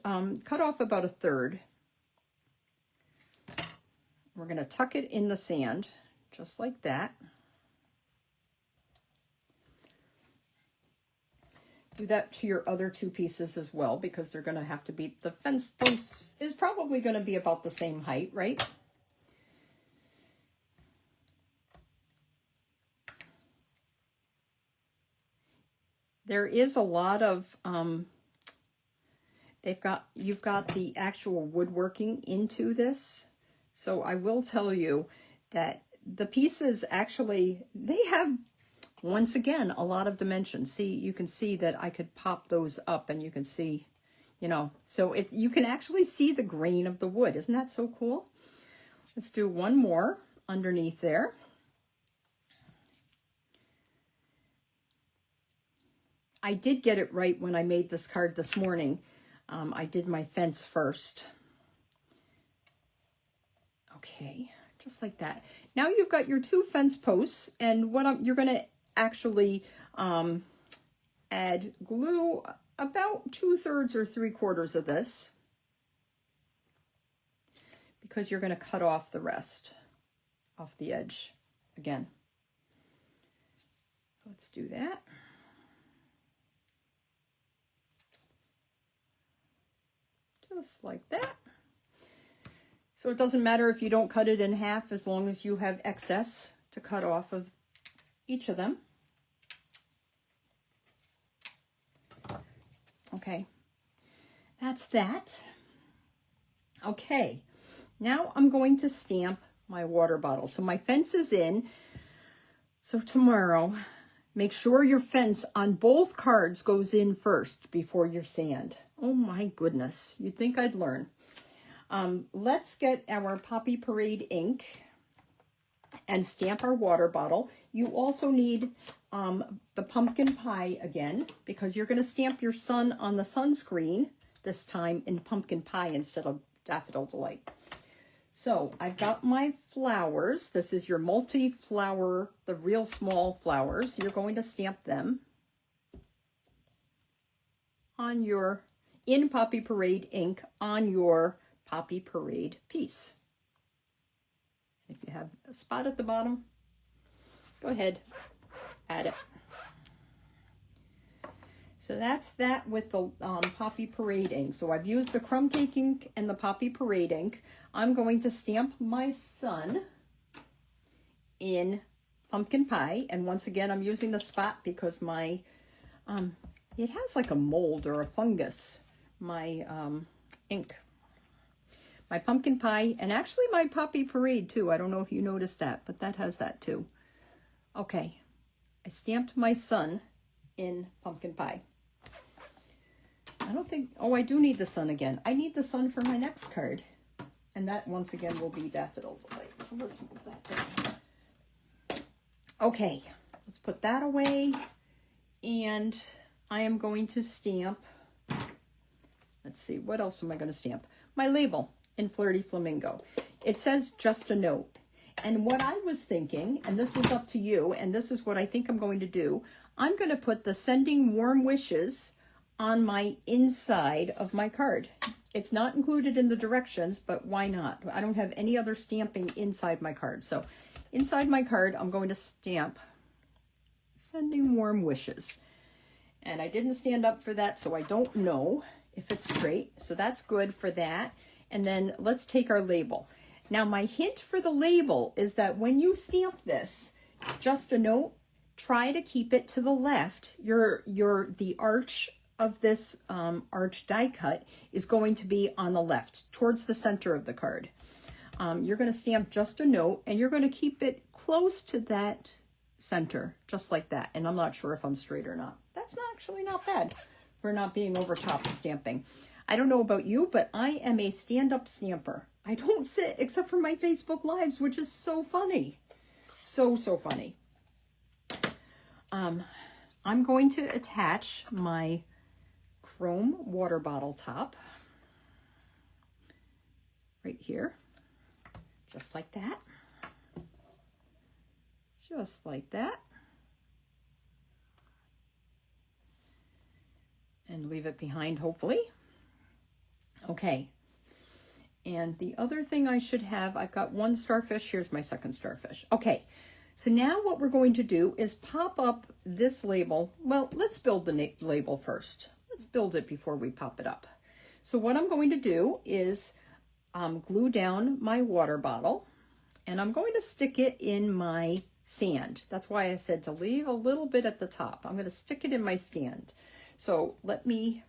Speaker 1: cut off about 1/3. We're going to tuck it in the sand, just like that. Do that to your other 2 pieces as well, because they're going to have to be, the fence post is probably going to be about the same height, right? There is a lot of, you've got the actual woodworking into this. So I will tell you that the pieces actually, they have, once again, a lot of dimensions. See, you can see that I could pop those up and you can see, you know, so you can actually see the grain of the wood. Isn't that so cool? Let's do one more underneath there. I did get it right when I made this card this morning. I did my fence first. Okay, just like that. Now you've got your 2 fence posts, and you're going to actually add glue about 2/3 or 3/4 of this, because you're going to cut off the rest off the edge again. Let's do that. Just like that. So it doesn't matter if you don't cut it in half, as long as you have excess to cut off of each of them. Okay, that's that. Okay, now I'm going to stamp my water bottle. So my fence is in. So tomorrow, make sure your fence on both cards goes in first before your sand. Oh my goodness, you'd think I'd learn. Let's get our Poppy Parade ink and stamp our water bottle. You also need the pumpkin pie again, because you're going to stamp your sun on the sunscreen, this time in pumpkin pie instead of Daffodil Delight. So I've got my flowers. This is your multi-flower, the real small flowers. You're going to stamp them on your, in Poppy Parade ink, on your Poppy Parade piece. If you have a spot at the bottom, go ahead, add it. So that's that with the Poppy Parade ink. So I've used the crumb cake ink and the Poppy Parade ink. I'm going to stamp my sun in pumpkin pie. And once again, I'm using the spot because my, it has like a mold or a fungus, my ink. My pumpkin pie, and actually my Poppy Parade too. I don't know if you noticed that, but that has that too. Okay, I stamped my sun in pumpkin pie. I don't think, oh, I do need the sun again. I need the sun for my next card. And that, once again, will be Daffodil Delight. So let's move that down. Okay, let's put that away. And I am going to stamp, let's see, what else am I going to stamp? my label in Flirty Flamingo. It says just a note. And what I was thinking, and this is up to you, and this is what I think I'm going to do, I'm going to put the sending warm wishes on my inside of my card. It's not included in the directions, but why not? I don't have any other stamping inside my card. So inside my card, I'm going to stamp sending warm wishes. And I didn't stand up for that, so I don't know if it's straight. So that's good for that. And then let's take our label. Now my hint for the label is that when you stamp this, just a note, try to keep it to the left. The arch of this arch die cut is going to be on the left, towards the center of the card. You're going to stamp just a note, and you're going to keep it close to that center, just like that. And I'm not sure if I'm straight or not. That's actually not bad for not being over top of stamping. I don't know about you, but I am a stand-up stamper. I don't sit except for my Facebook Lives, which is so funny. So funny. I'm going to attach my chrome water bottle top right here, just like that. Just like that. And leave it behind, hopefully. Okay. And the other thing I should have, I've got one starfish. Here's my second starfish. Okay, so now what we're going to do is pop up this label. Well, let's build the label first. Let's build it before we pop it up. So what I'm going to do is glue down my water bottle, and I'm going to stick it in my sand. That's why I said to leave a little bit at the top. I'm going to stick it in my sand. So let me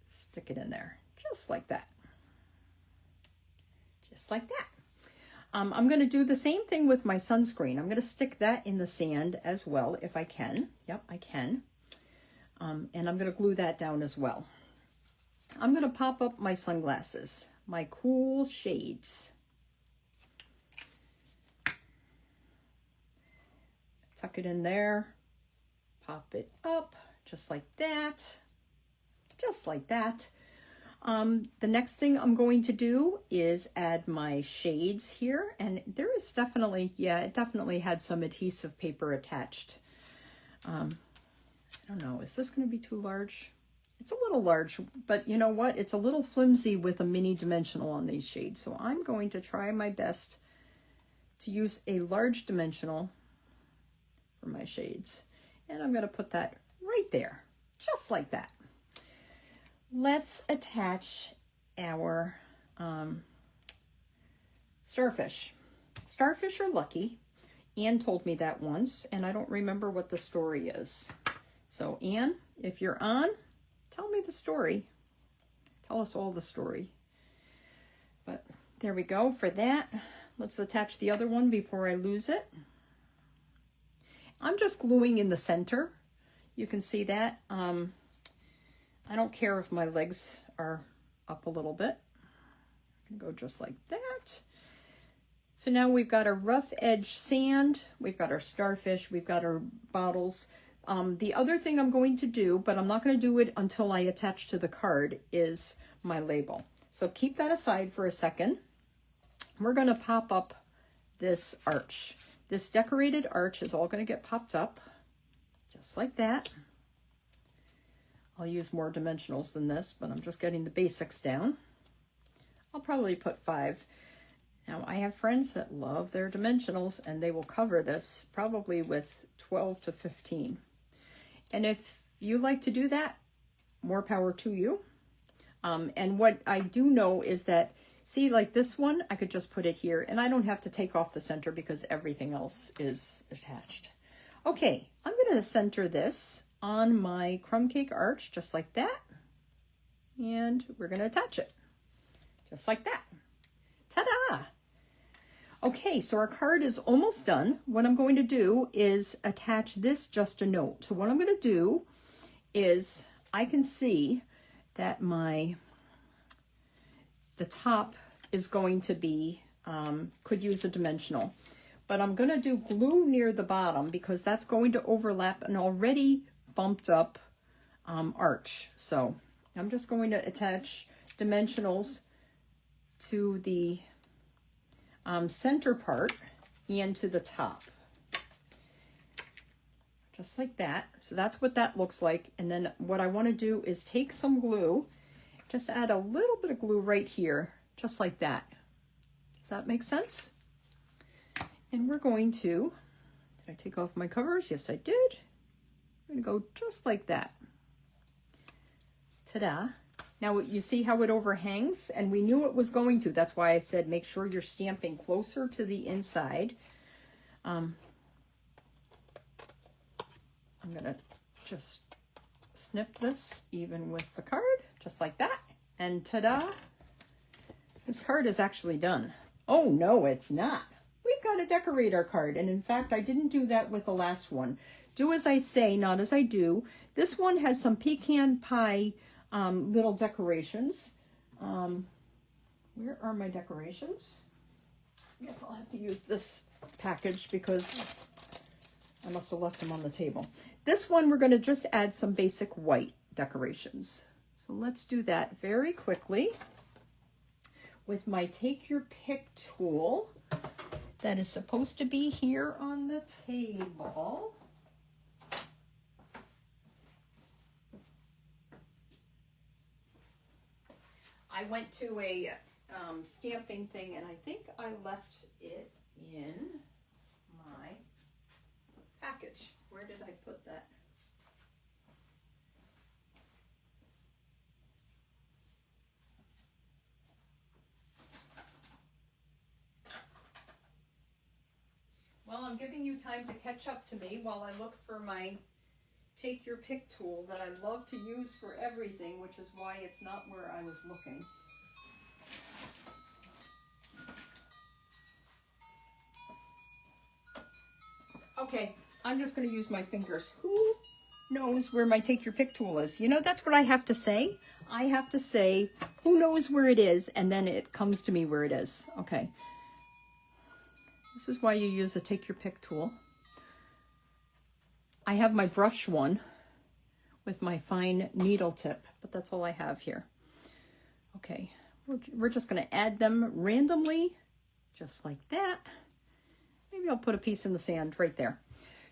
Speaker 1: stick it in there, just like that. Just like that. I'm going to do the same thing with my sunscreen. I'm going to stick that in the sand as well, if I can. Yep, I can. And I'm going to glue that down as well. I'm going to pop up my sunglasses, my cool shades. Tuck it in there, pop it up, just like that. Just like that. The next thing I'm going to do is add my shades here, and there is definitely, yeah, it definitely had some adhesive paper attached. I don't know, is this going to be too large? It's a little large, but you know what? It's a little flimsy with a mini dimensional on these shades, so I'm going to try my best to use a large dimensional for my shades, and I'm going to put that right there, just like that. Let's attach our starfish. Starfish are lucky. Anne told me that once, and I don't remember what the story is. So Anne, if you're on, tell me the story. Tell us all the story. But there we go for that. Let's attach the other one before I lose it. I'm just gluing in the center. You can see that. I don't care if my legs are up a little bit. I can go just like that. So now we've got our rough edge sand, we've got our starfish, we've got our bottles. The other thing I'm going to do, but I'm not going to do it until I attach to the card, is my label. So keep that aside for a second. We're going to pop up this arch. This decorated arch is all going to get popped up, just like that. I'll use more dimensionals than this, but I'm just getting the basics down. I'll probably put 5. Now, I have friends that love their dimensionals, and they will cover this probably with 12 to 15. And if you like to do that, more power to you. And what I do know is that, see, like this one, I could just put it here, and I don't have to take off the center because everything else is attached. Okay, I'm going to center this on my crumb cake arch, just like that. And we're going to attach it, just like that. Ta-da! Okay, so our card is almost done. What I'm going to do is attach this just a note. So what I'm going to do is, I can see that the top is going to be, could use a dimensional. But I'm going to do glue near the bottom because that's going to overlap an already bumped up arch. So I'm just going to attach dimensionals to the center part and to the top. Just like that. So that's what that looks like. And then what I want to do is take some glue, just add a little bit of glue right here, just like that. Does that make sense? And we're going to, did I take off my covers? Yes, I did. I'm going to go just like that. Ta-da. Now you see how it overhangs, and we knew it was going to. That's why I said make sure you're stamping closer to the inside. I'm gonna just snip this even with the card, just like that. And ta-da, this card is actually done. Oh no, it's not. We've got to decorate our card. And in fact, I didn't do that with the last one. Do as I say, not as I do. This one has some pecan pie little decorations. Where are my decorations? I guess I'll have to use this package because I must have left them on the table. This one, we're going to just add some basic white decorations. So let's do that very quickly with my Take Your Pick tool that is supposed to be here on the table. I went to a stamping thing, and I think I left it in my package. Where did I put that? Well, I'm giving you time to catch up to me while I look for my Take Your Pick tool that I love to use for everything, which is why it's not where I was looking. Okay, I'm just going to use my fingers. Who knows where my Take Your Pick tool is? You know, that's what I have to say. I have to say, who knows where it is, and then it comes to me where it is. Okay. This is why you use a Take Your Pick tool. I have my brush one with my fine needle tip, but that's all I have here. Okay, we're just going to add them randomly, just like that. Maybe I'll put a piece in the sand right there.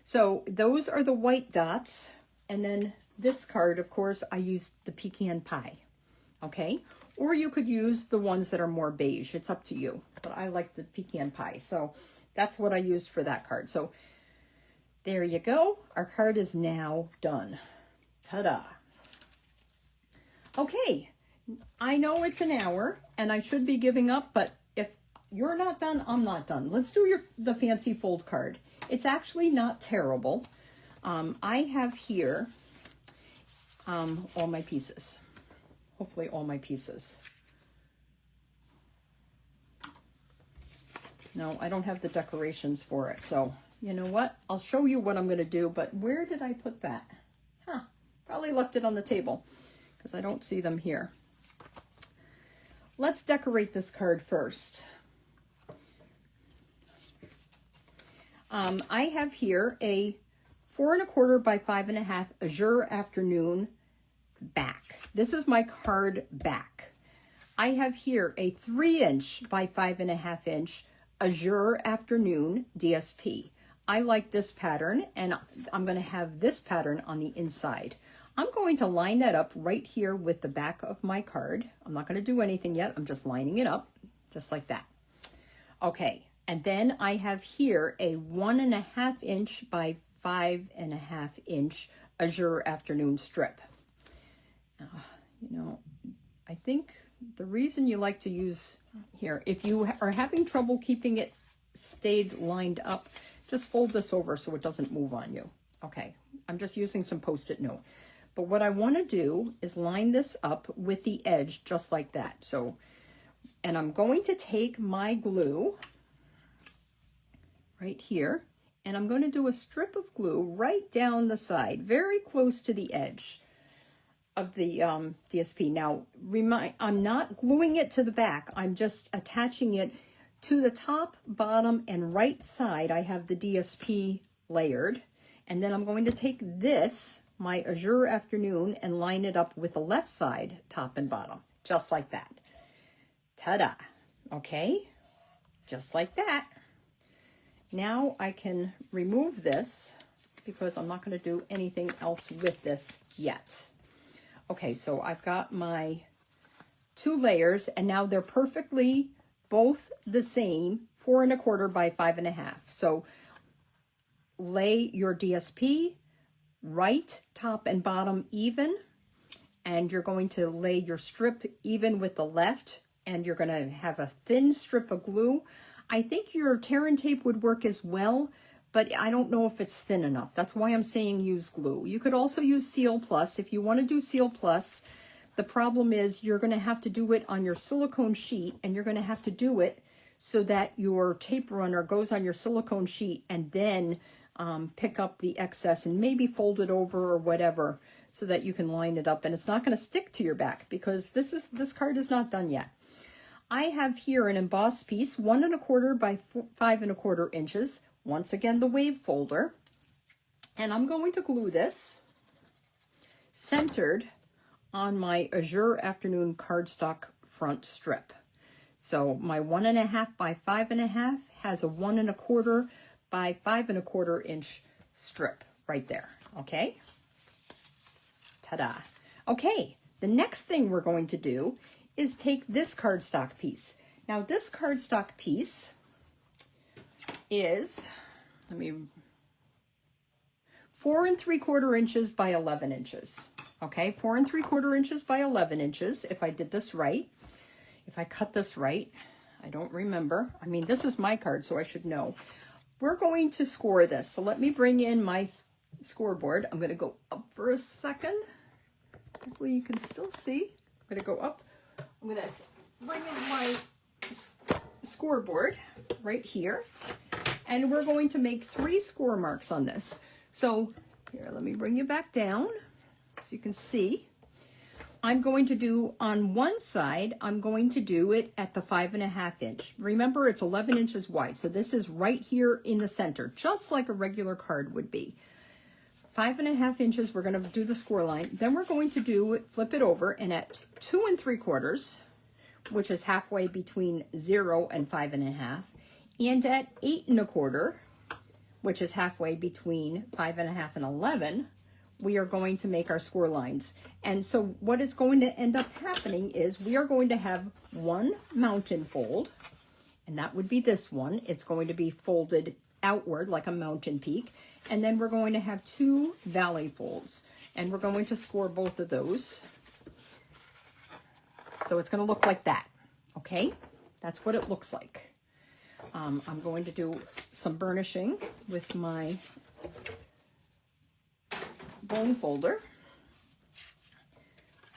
Speaker 1: So those are the white dots. And then this card, of course, I used the pecan pie. Okay, or you could use the ones that are more beige. It's up to you, but I like the pecan pie. So that's what I used for that card. So there you go. Our card is now done. Ta-da. Okay, I know it's an hour and I should be giving up, but if you're not done, I'm not done. Let's do the fancy fold card. It's actually not terrible. I have here all my pieces. Hopefully all my pieces. No, I don't have the decorations for it. So you know what? I'll show you what I'm going to do, but where did I put that? Huh, probably left it on the table because I don't see them here. Let's decorate this card first. I have here a 4 1/4 by 5 1/2 Azure Afternoon back. This is my card back. I have here a 3 inch by 5 1/2 inch Azure Afternoon DSP. I like this pattern, and I'm going to have this pattern on the inside. I'm going to line that up right here with the back of my card. I'm not going to do anything yet. I'm just lining it up, just like that. Okay, and then I have here a 1 1/2 inch by 5 1/2 inch Azure Afternoon strip. You know, I think the reason you like to use here, if you are having trouble keeping it stayed lined up, just fold this over so it doesn't move on you. Okay, I'm just using some Post-it note. But what I want to do is line this up with the edge just like that. So, and I'm going to take my glue right here, and I'm going to do a strip of glue right down the side, very close to the edge of the DSP. Now, I'm not gluing it to the back. I'm just attaching it to the top, bottom, and right side. I have the DSP layered, and then I'm going to take this my Azure Afternoon and line it up with the left side, top and bottom, just like that. Ta-da! Okay, just like that. Now I can remove this because I'm not going to do anything else with this yet. Okay, so I've got my 2 layers, and now they're perfectly both the same, 4 1/4 by 5 1/2. So lay your DSP right, top and bottom even, and you're going to lay your strip even with the left, and you're going to have a thin strip of glue. I think your tear and tape would work as well, but I don't know if it's thin enough. That's why I'm saying use glue. You could also use Seal Plus. If you want to do Seal Plus, the problem is you're going to have to do it on your silicone sheet, and you're going to have to do it so that your tape runner goes on your silicone sheet and then pick up the excess and maybe fold it over or whatever so that you can line it up, and it's not going to stick to your back because this card is not done yet. I have here an embossed piece, 1 1/4 by 5 1/4 inches. Once again, the wave folder. And I'm going to glue this centered on my Azure Afternoon cardstock front strip. So my 1 1/2 by 5 1/2 has a 1 1/4 by 5 1/4 inch strip right there. Okay. Ta-da. Okay. The next thing we're going to do is take this cardstock piece. Now this cardstock piece is, 4 3/4 inches by 11 inches. Okay, 4 3/4 inches by 11 inches, if I did this right. If I cut this right, I don't remember. I mean, this is my card, so I should know. We're going to score this. So let me bring in my scoreboard. I'm going to go up for a second. Hopefully you can still see. I'm going to go up. I'm going to bring in my scoreboard right here. And we're going to make 3 score marks on this. So here, let me bring you back down so you can see. I'm going to do on one side, I'm going to do it at the 5 1/2 inch. Remember, it's 11 inches wide. So this is right here in the center, just like a regular card would be. 5 1/2 inches, we're going to do the score line. Then we're going to do, flip it over, and at 2 3/4, which is halfway between 0 and 5 1/2, and at 8 1/4, which is halfway between 5 1/2 and 11, we are going to make our score lines. And so what is going to end up happening is we are going to have one mountain fold, and that would be this one. It's going to be folded outward like a mountain peak. And then we're going to have 2 valley folds, and we're going to score both of those. So it's going to look like that. Okay, that's what it looks like. I'm going to do some burnishing with my bone folder.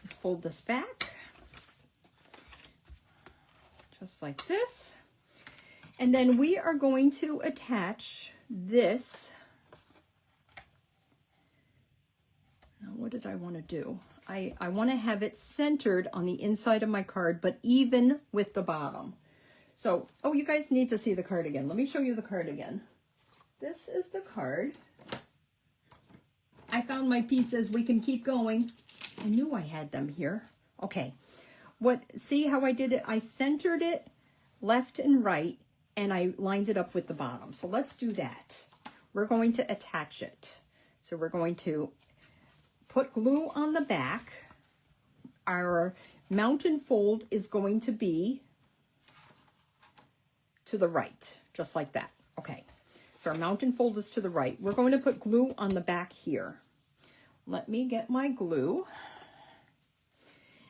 Speaker 1: Let's fold this back, just like this. And then we are going to attach this. Now, what did I want to do? I want to have it centered on the inside of my card, but even with the bottom. So, oh, you guys need to see the card again. Let me show you the card again. This is the card. I found my pieces. We can keep going. I knew I had them here. Okay. See how I did it? I centered it left and right, and I lined it up with the bottom. So let's do that. We're going to attach it. So we're going to put glue on the back. Our mountain fold is going to be to the right, just like that. Okay, so our mountain fold is to the right. We're going to put glue on the back here. Let me get my glue.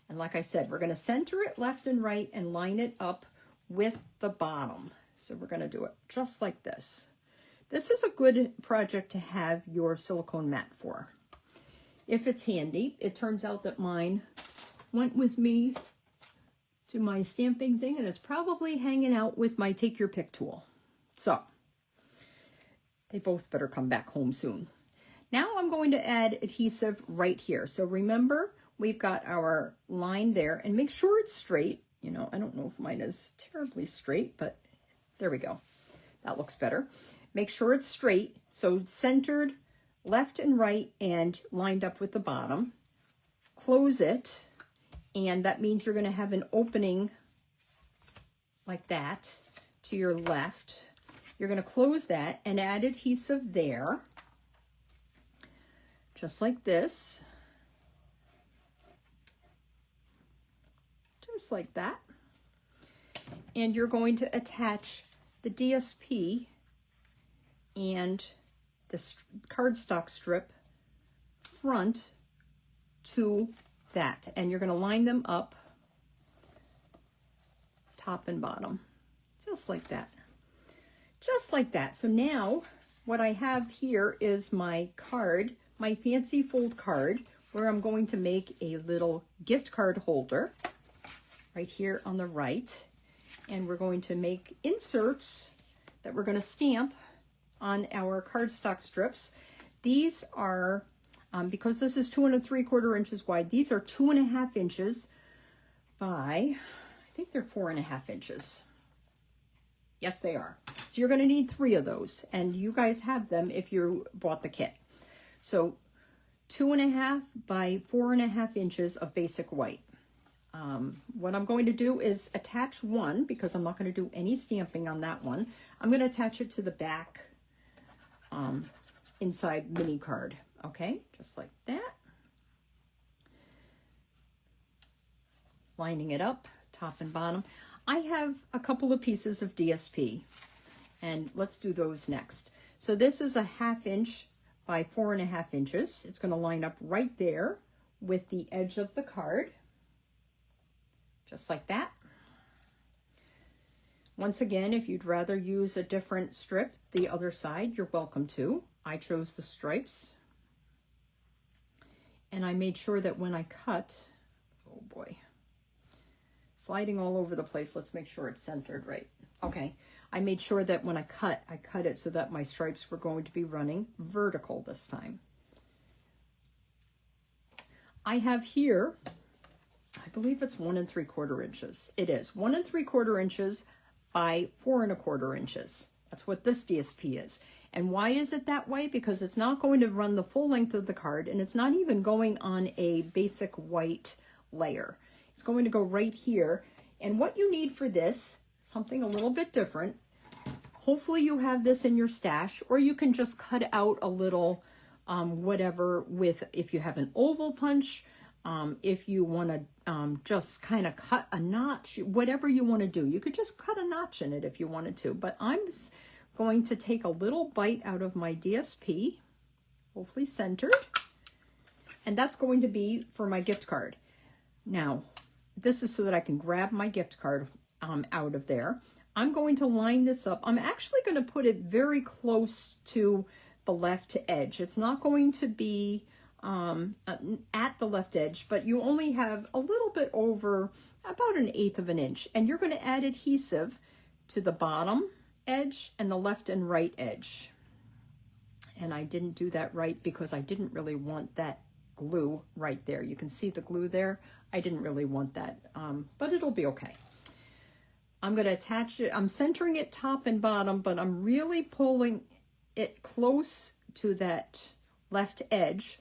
Speaker 1: And like I said, we're going to center it left and right and line it up with the bottom. So we're going to do it just like this. This is a good project to have your silicone mat for. If it's handy. It turns out that mine went with me to my stamping thing, and it's probably hanging out with my take your pick tool. So they both better come back home soon. Now I'm going to add adhesive right here. So remember, we've got our line there, and make sure it's straight. You know, I don't know if mine is terribly straight, but there we go. That looks better. Make sure it's straight. So centered left and right and lined up with the bottom. Close it, and that means you're going to have an opening like that to your left. You're going to close that and add adhesive there, just like this. Just like that. And you're going to attach the DSP and the cardstock strip front to that. And you're going to line them up top and bottom, just like that. Just like that. So now what I have here is my card, my fancy fold card, where I'm going to make a little gift card holder right here on the right. And we're going to make inserts that we're going to stamp on our cardstock strips. These are, because this is 2 3/4 inches wide, these are 2.5 inches by, I think they're 4.5 inches. Yes, they are. So you're going to need 3 of those, and you guys have them if you bought the kit. So 2.5 by 4.5 inches of basic white. What I'm going to do is attach one, because I'm not going to do any stamping on that one. I'm going to attach it to the back inside mini card. Okay, just like that. Lining it up, top and bottom. I have a couple of pieces of DSP, and let's do those next. So this is a 1/2 inch by 4.5 inches. It's going to line up right there with the edge of the card. Just like that. Once again, if you'd rather use a different strip, the other side, you're welcome to. I chose the stripes. And I made sure that when I cut, oh boy, sliding all over the place. Let's make sure it's centered right. Okay, I made sure that when I cut it so that my stripes were going to be running vertical this time. I have here, I believe it's 1 3/4 inches. It is 1 3/4 inches by 4 1/4 inches. That's what this DSP is. And why is it that way? Because it's not going to run the full length of the card, and it's not even going on a basic white layer. It's going to go right here. And what you need for this, something a little bit different. Hopefully you have this in your stash, or you can just cut out a little whatever with, if you have an oval punch, if you want to just kind of cut a notch, whatever you want to do. You could just cut a notch in it if you wanted to. But I'm going to take a little bite out of my DSP, hopefully centered, and that's going to be for my gift card. Now, this is so that I can grab my gift card out of there. I'm going to line this up. I'm actually going to put it very close to the left edge. It's not going to be at the left edge, but you only have a little bit over about 1/8 of an inch. And you're going to add adhesive to the bottom edge and the left and right edge. And I didn't do that right because I didn't really want that glue right there. You can see the glue there. I didn't really want that, but it'll be okay. I'm going to attach it. I'm centering it top and bottom, but I'm really pulling it close to that left edge.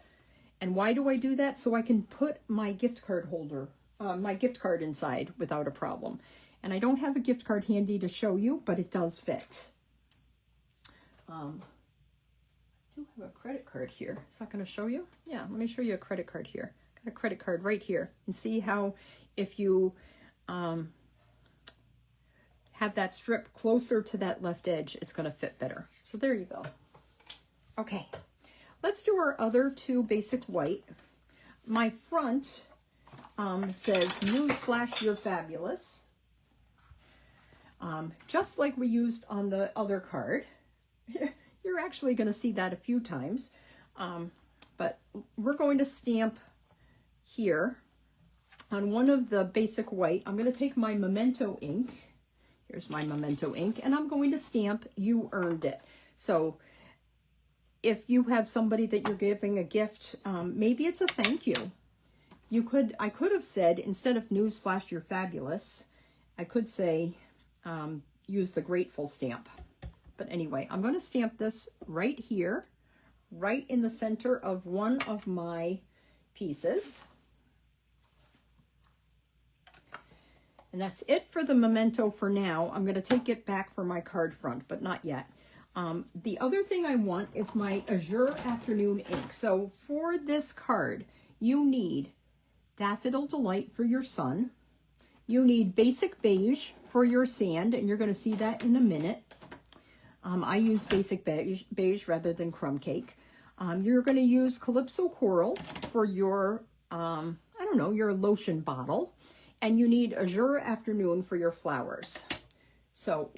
Speaker 1: And why do I do that? So I can put my gift card holder, my gift card inside without a problem. And I don't have a gift card handy to show you, but it does fit. I do have a credit card here. Is that going to show you? Yeah, let me show you a credit card here. Got a credit card right here. And see how if you have that strip closer to that left edge, it's going to fit better. So there you go. Okay, let's do our other 2 basic white. My front says, "Newsflash, you're fabulous." Just like we used on the other card. You're actually going to see that a few times. But we're going to stamp here on one of the basic white. I'm going to take my Memento ink. Here's my Memento ink, and I'm going to stamp "You earned it." So if you have somebody that you're giving a gift, maybe it's a thank you. I could have said, instead of "Newsflash, you're fabulous," I could say, use the grateful stamp. But anyway, I'm going to stamp this right here right in the center of one of my pieces. And that's it for the memento for now. I'm going to take it back for my card front, but not yet. The other thing I want is my Azure Afternoon ink. So for this card, you need Daffodil Delight for your sun. You need Basic Beige for your sand, and you're going to see that in a minute. I use Basic Beige rather than Crumb Cake. You're going to use Calypso Coral for your, I don't know, your lotion bottle. And you need Azure Afternoon for your flowers. So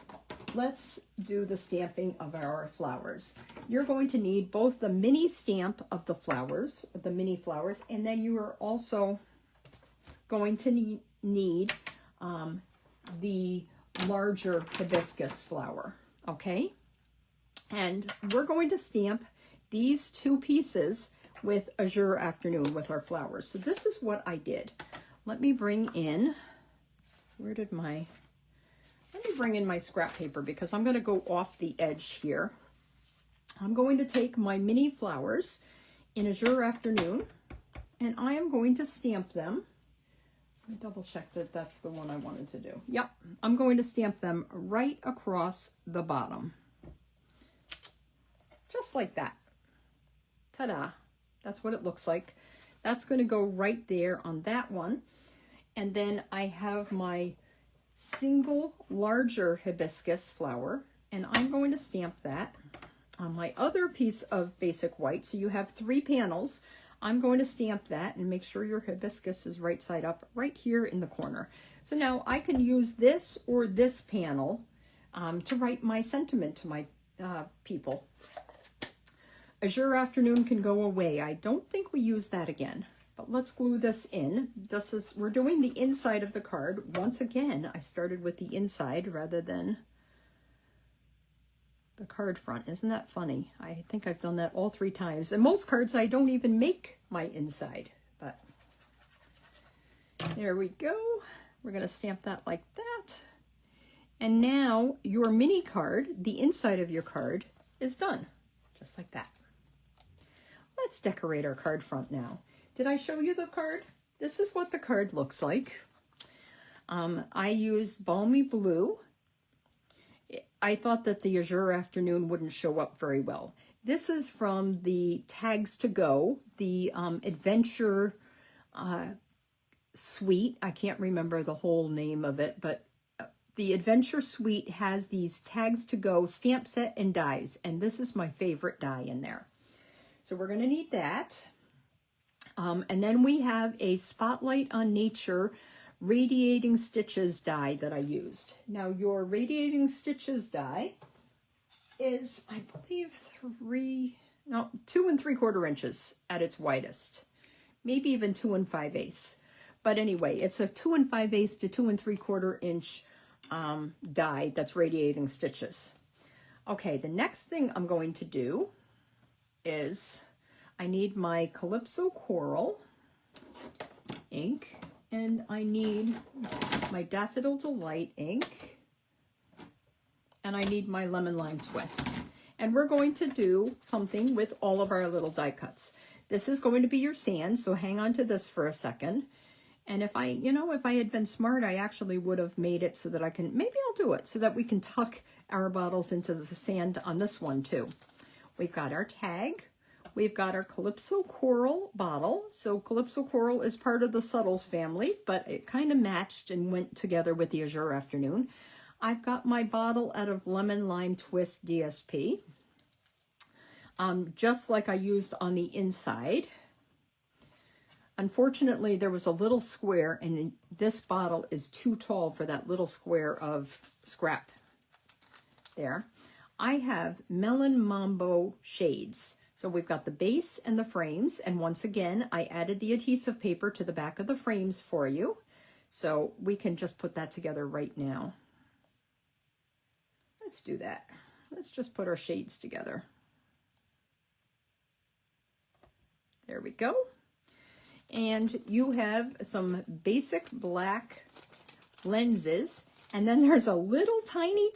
Speaker 1: let's do the stamping of our flowers. You're going to need both the mini stamp of the flowers, the mini flowers, and then you are also going to need the larger hibiscus flower, okay? And we're going to stamp these two pieces with Azure Afternoon with our flowers. So this is what I did. Let me bring in, let me bring in my scrap paper because I'm going to go off the edge here. I'm going to take my mini flowers in Azure Afternoon and I am going to stamp them. Let me double check that that's the one I wanted to do. Yep, I'm going to stamp them right across the bottom. Just like that. Ta-da! That's what it looks like. That's going to go right there on that one. And then I have my single larger hibiscus flower, and I'm going to stamp that on my other piece of basic white. So you have 3 panels. I'm going to stamp that and make sure your hibiscus is right side up right here in the corner. So now I can use this or this panel to write my sentiment to my people. Azure Afternoon can go away. I don't think we use that again, but let's glue this in. We're doing the inside of the card. Once again, I started with the inside rather than the card front. Isn't that funny? I think I've done that all 3 times. And most cards, I don't even make my inside, but there we go. We're going to stamp that like that. And now your mini card, the inside of your card, is done, just like that. Let's decorate our card front now. Did I show you the card? This is what the card looks like. I used Balmy Blue. I thought that the Azure Afternoon wouldn't show up very well. This is from the Tags to Go, the Adventure Suite. I can't remember the whole name of it, but the Adventure Suite has these Tags to Go stamp set and dies, and this is my favorite die in there. So we're going to need that. And then we have a Spotlight on Nature Radiating Stitches die that I used. Now your Radiating Stitches die is, I believe, 2 3/4 inches at its widest. Maybe even 2 5/8. But anyway, it's a 2 5/8 to 2 3/4 inch die that's radiating stitches. Okay, the next thing I'm going to do is I need my Calypso Coral ink, and I need my Daffodil Delight ink, and I need my Lemon Lime Twist. And we're going to do something with all of our little die cuts. This is going to be your sand, so hang on to this for a second. And if I had been smart, I actually would have made it so that maybe I'll do it so that we can tuck our bottles into the sand on this one too. We've got our tag. We've got our Calypso Coral bottle. So Calypso Coral is part of the Subtles family, but it kind of matched and went together with the Azure Afternoon. I've got my bottle out of Lemon Lime Twist DSP, just like I used on the inside. Unfortunately, there was a little square, and this bottle is too tall for that little square of scrap there. I have Melon Mambo shades. So we've got the base and the frames, and once again, I added the adhesive paper to the back of the frames for you. So we can just put that together right now. Let's do that. Let's just put our shades together. There we go. And you have some basic black lenses, and then there's a little tiny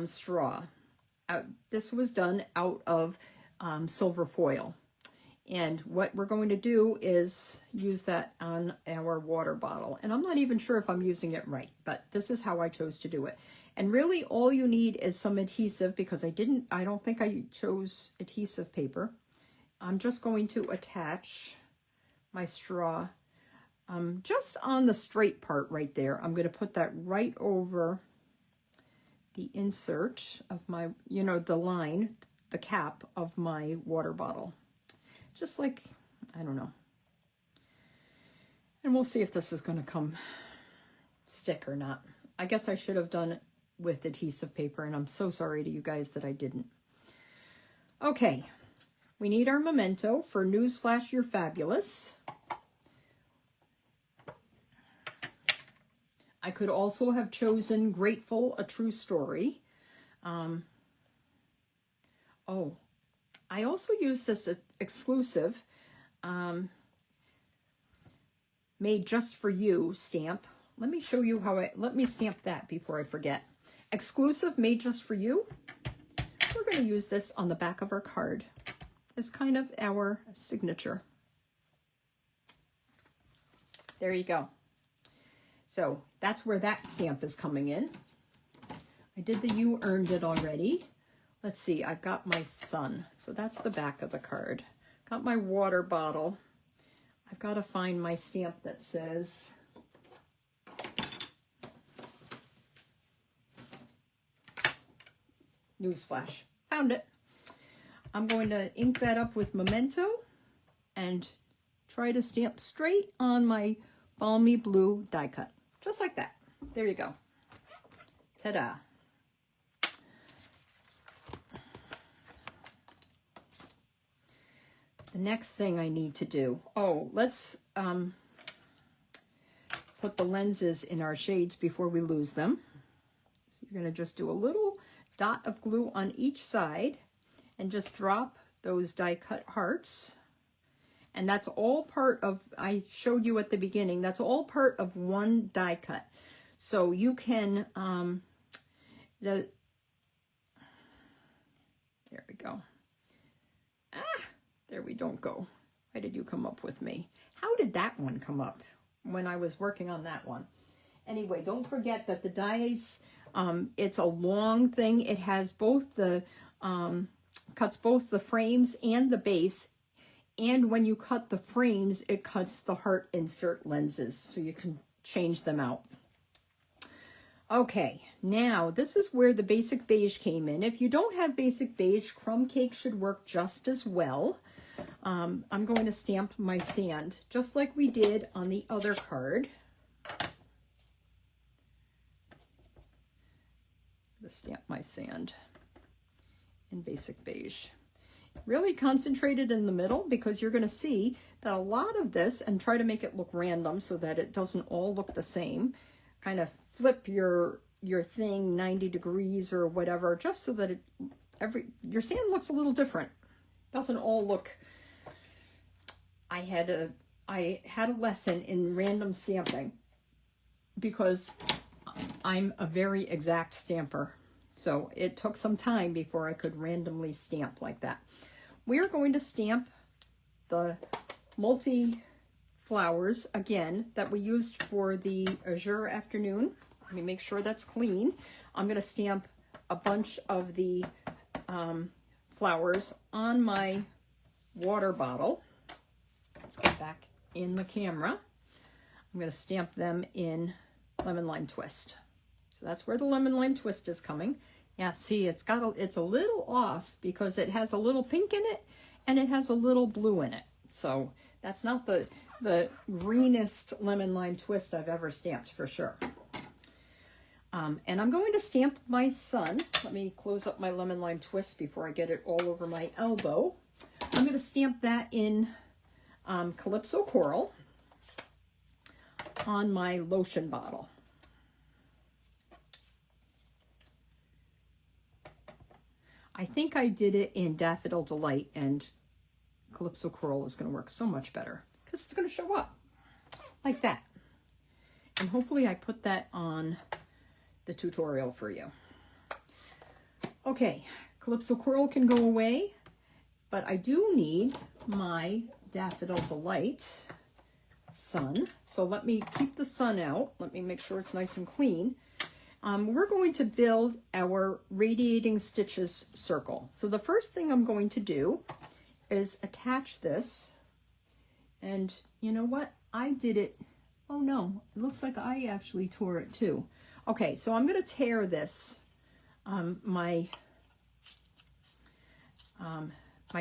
Speaker 1: straw. this was done out of silver foil. And what we're going to do is use that on our water bottle. And I'm not even sure if I'm using it right, but this is how I chose to do it. And really all you need is some adhesive, because I don't think I chose adhesive paper. I'm just going to attach my straw just on the straight part right there. I'm going to put that right over the insert of my, the line, the cap of my water bottle. Just like, I don't know. And we'll see if this is going to stick or not. I guess I should have done it with adhesive paper, and I'm so sorry to you guys that I didn't. Okay, we need our memento for Newsflash, You're Fabulous. I could also have chosen Grateful, A True Story. I also use this exclusive Made Just For You stamp. Let me show you let me stamp that before I forget. Exclusive Made Just For You. We're going to use this on the back of our card as kind of our signature. There you go. So that's where that stamp is coming in. I did the You Earned It already. Let's see, I've got my sun. So that's the back of the card. Got my water bottle. I've got to find my stamp that says Newsflash. Found it. I'm going to ink that up with memento and try to stamp straight on my balmy blue die cut. Just like that. There you go. Ta-da. The next thing I need to do, let's put the lenses in our shades before we lose them. So you're going to just do a little dot of glue on each side and just drop those die cut hearts. And that's all part of, I showed you at the beginning, that's all part of one die cut. So you can, there we go. There we don't go. Why did you come up with me? How did that one come up when I was working on that one? Anyway, don't forget that the dies, it's a long thing. It has both the, cuts both the frames and the base. And when you cut the frames, it cuts the heart insert lenses, so you can change them out. Okay, now this is where the basic beige came in. If you don't have basic beige, crumb cake should work just as well. I'm going to stamp my sand, just like we did on the other card. I'm going to stamp my sand in basic beige. Really concentrated in the middle, because you're going to see that a lot of this, and try to make it look random so that it doesn't all look the same. Kind of flip your thing 90 degrees or whatever, just so that your sand looks a little different. Doesn't all look. I had a lesson in random stamping because I'm a very exact stamper. So it took some time before I could randomly stamp like that. We're going to stamp the multi-flowers again that we used for the Azure Afternoon. Let me make sure that's clean. I'm going to stamp a bunch of the flowers on my water bottle. Let's get back in the camera. I'm going to stamp them in Lemon Lime Twist. So that's where the Lemon Lime Twist is coming. Yeah, see, it's a little off because it has a little pink in it and it has a little blue in it. So that's not the greenest Lemon Lime Twist I've ever stamped, for sure. And I'm going to stamp my sun. Let me close up my Lemon Lime Twist before I get it all over my elbow. I'm going to stamp that in Calypso Coral on my lotion bottle. I think I did it in Daffodil Delight, and Calypso Coral is going to work so much better because it's going to show up like that. And hopefully I put that on the tutorial for you. Okay, Calypso Coral can go away, but I do need my Daffodil Delight sun. So let me keep the sun out. Let me make sure it's nice and clean. We're going to build our radiating stitches circle. So the first thing I'm going to do is attach this. And you know what? I did it. Oh no, it looks like I actually tore it too. Okay, so I'm going to tear this, my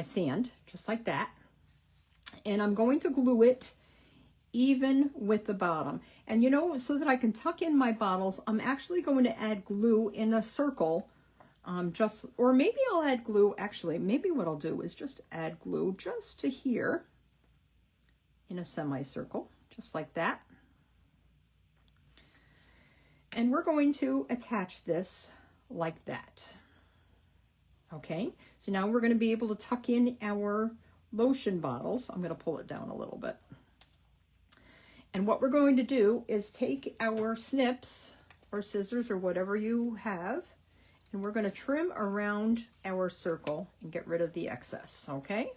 Speaker 1: sand, just like that. And I'm going to glue it even with the bottom. And you know, so that I can tuck in my bottles, I'm actually going to add glue in a circle, or maybe I'll add glue, actually, maybe what I'll do is just add glue just to here in a semicircle, just like that. And we're going to attach this like that. Okay, so now we're going to be able to tuck in our lotion bottles. I'm going to pull it down a little bit. And what we're going to do is take our snips or scissors or whatever you have, and we're going to trim around our circle and get rid of the excess, okay?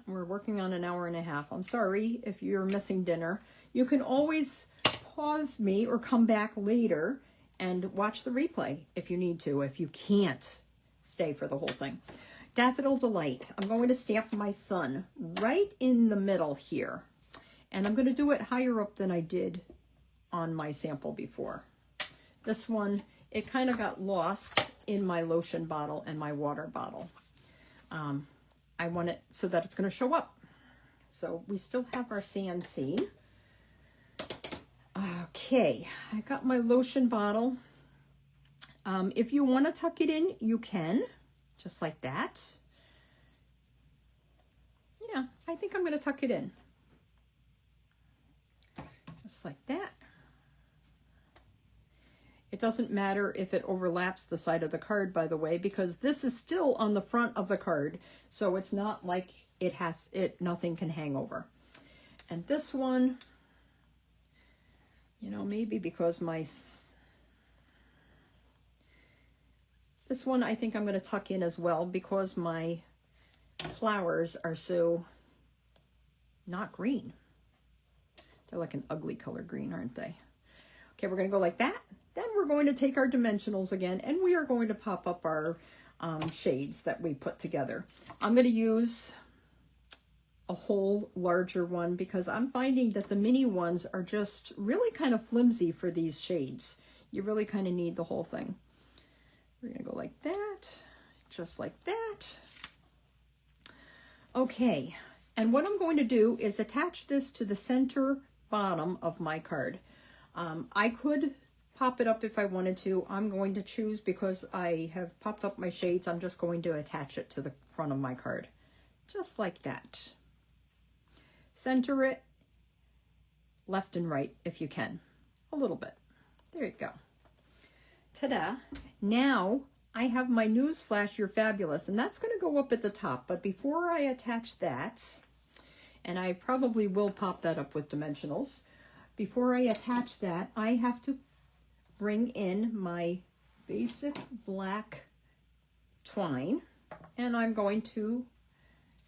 Speaker 1: We're working on an hour and a half. I'm sorry if you're missing dinner. You can always pause me or come back later and watch the replay if you need to, if you can't stay for the whole thing. Daffodil Delight. I'm going to stamp my sun right in the middle here. And I'm going to do it higher up than I did on my sample before. This one, it kind of got lost in my lotion bottle and my water bottle. I want it so that it's going to show up. So we still have our sand scene. Okay, I got my lotion bottle. If you want to tuck it in, you can. Just like that. Yeah, I think I'm going to tuck it in. Just like that. It doesn't matter if it overlaps the side of the card, by the way, because this is still on the front of the card. So it's not like nothing can hang over. And this one, you know, maybe because this one I think I'm going to tuck in as well because my flowers are so not green. They're like an ugly color green, aren't they? Okay, we're going to go like that. Then we're going to take our dimensionals again, and we are going to pop up our shades that we put together. I'm going to use a whole larger one because I'm finding that the mini ones are just really kind of flimsy for these shades. You really kind of need the whole thing. We're going to go like that, just like that. Okay, and what I'm going to do is attach this to the center bottom of my card. I could pop it up if I wanted to. I'm going to choose, because I have popped up my shades, I'm just going to attach it to the front of my card. Just like that. Center it left and right if you can. A little bit. There you go. Ta-da. Now I have my Newsflash, You're Fabulous, and that's going to go up at the top. But before I attach that, and I probably will pop that up with dimensionals, before I attach that, I have to bring in my basic black twine, and I'm going to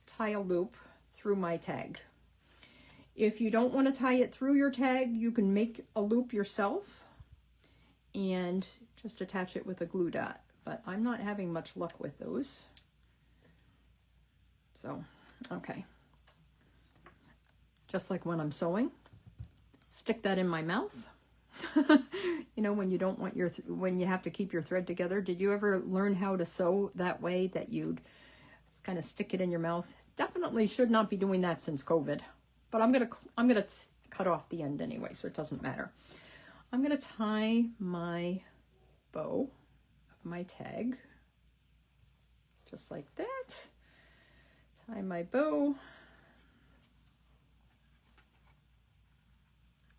Speaker 1: tie a loop through my tag. If you don't want to tie it through your tag, you can make a loop yourself and just attach it with a glue dot, but I'm not having much luck with those. So, okay. Just like when I'm sewing, stick that in my mouth. You know, when you don't want when you have to keep your thread together. Did you ever learn how to sew that way, that you'd kind of stick it in your mouth? Definitely should not be doing that since COVID, but I'm gonna cut off the end anyway, so it doesn't matter. I'm gonna tie my bow of my tag just like that. Tie my bow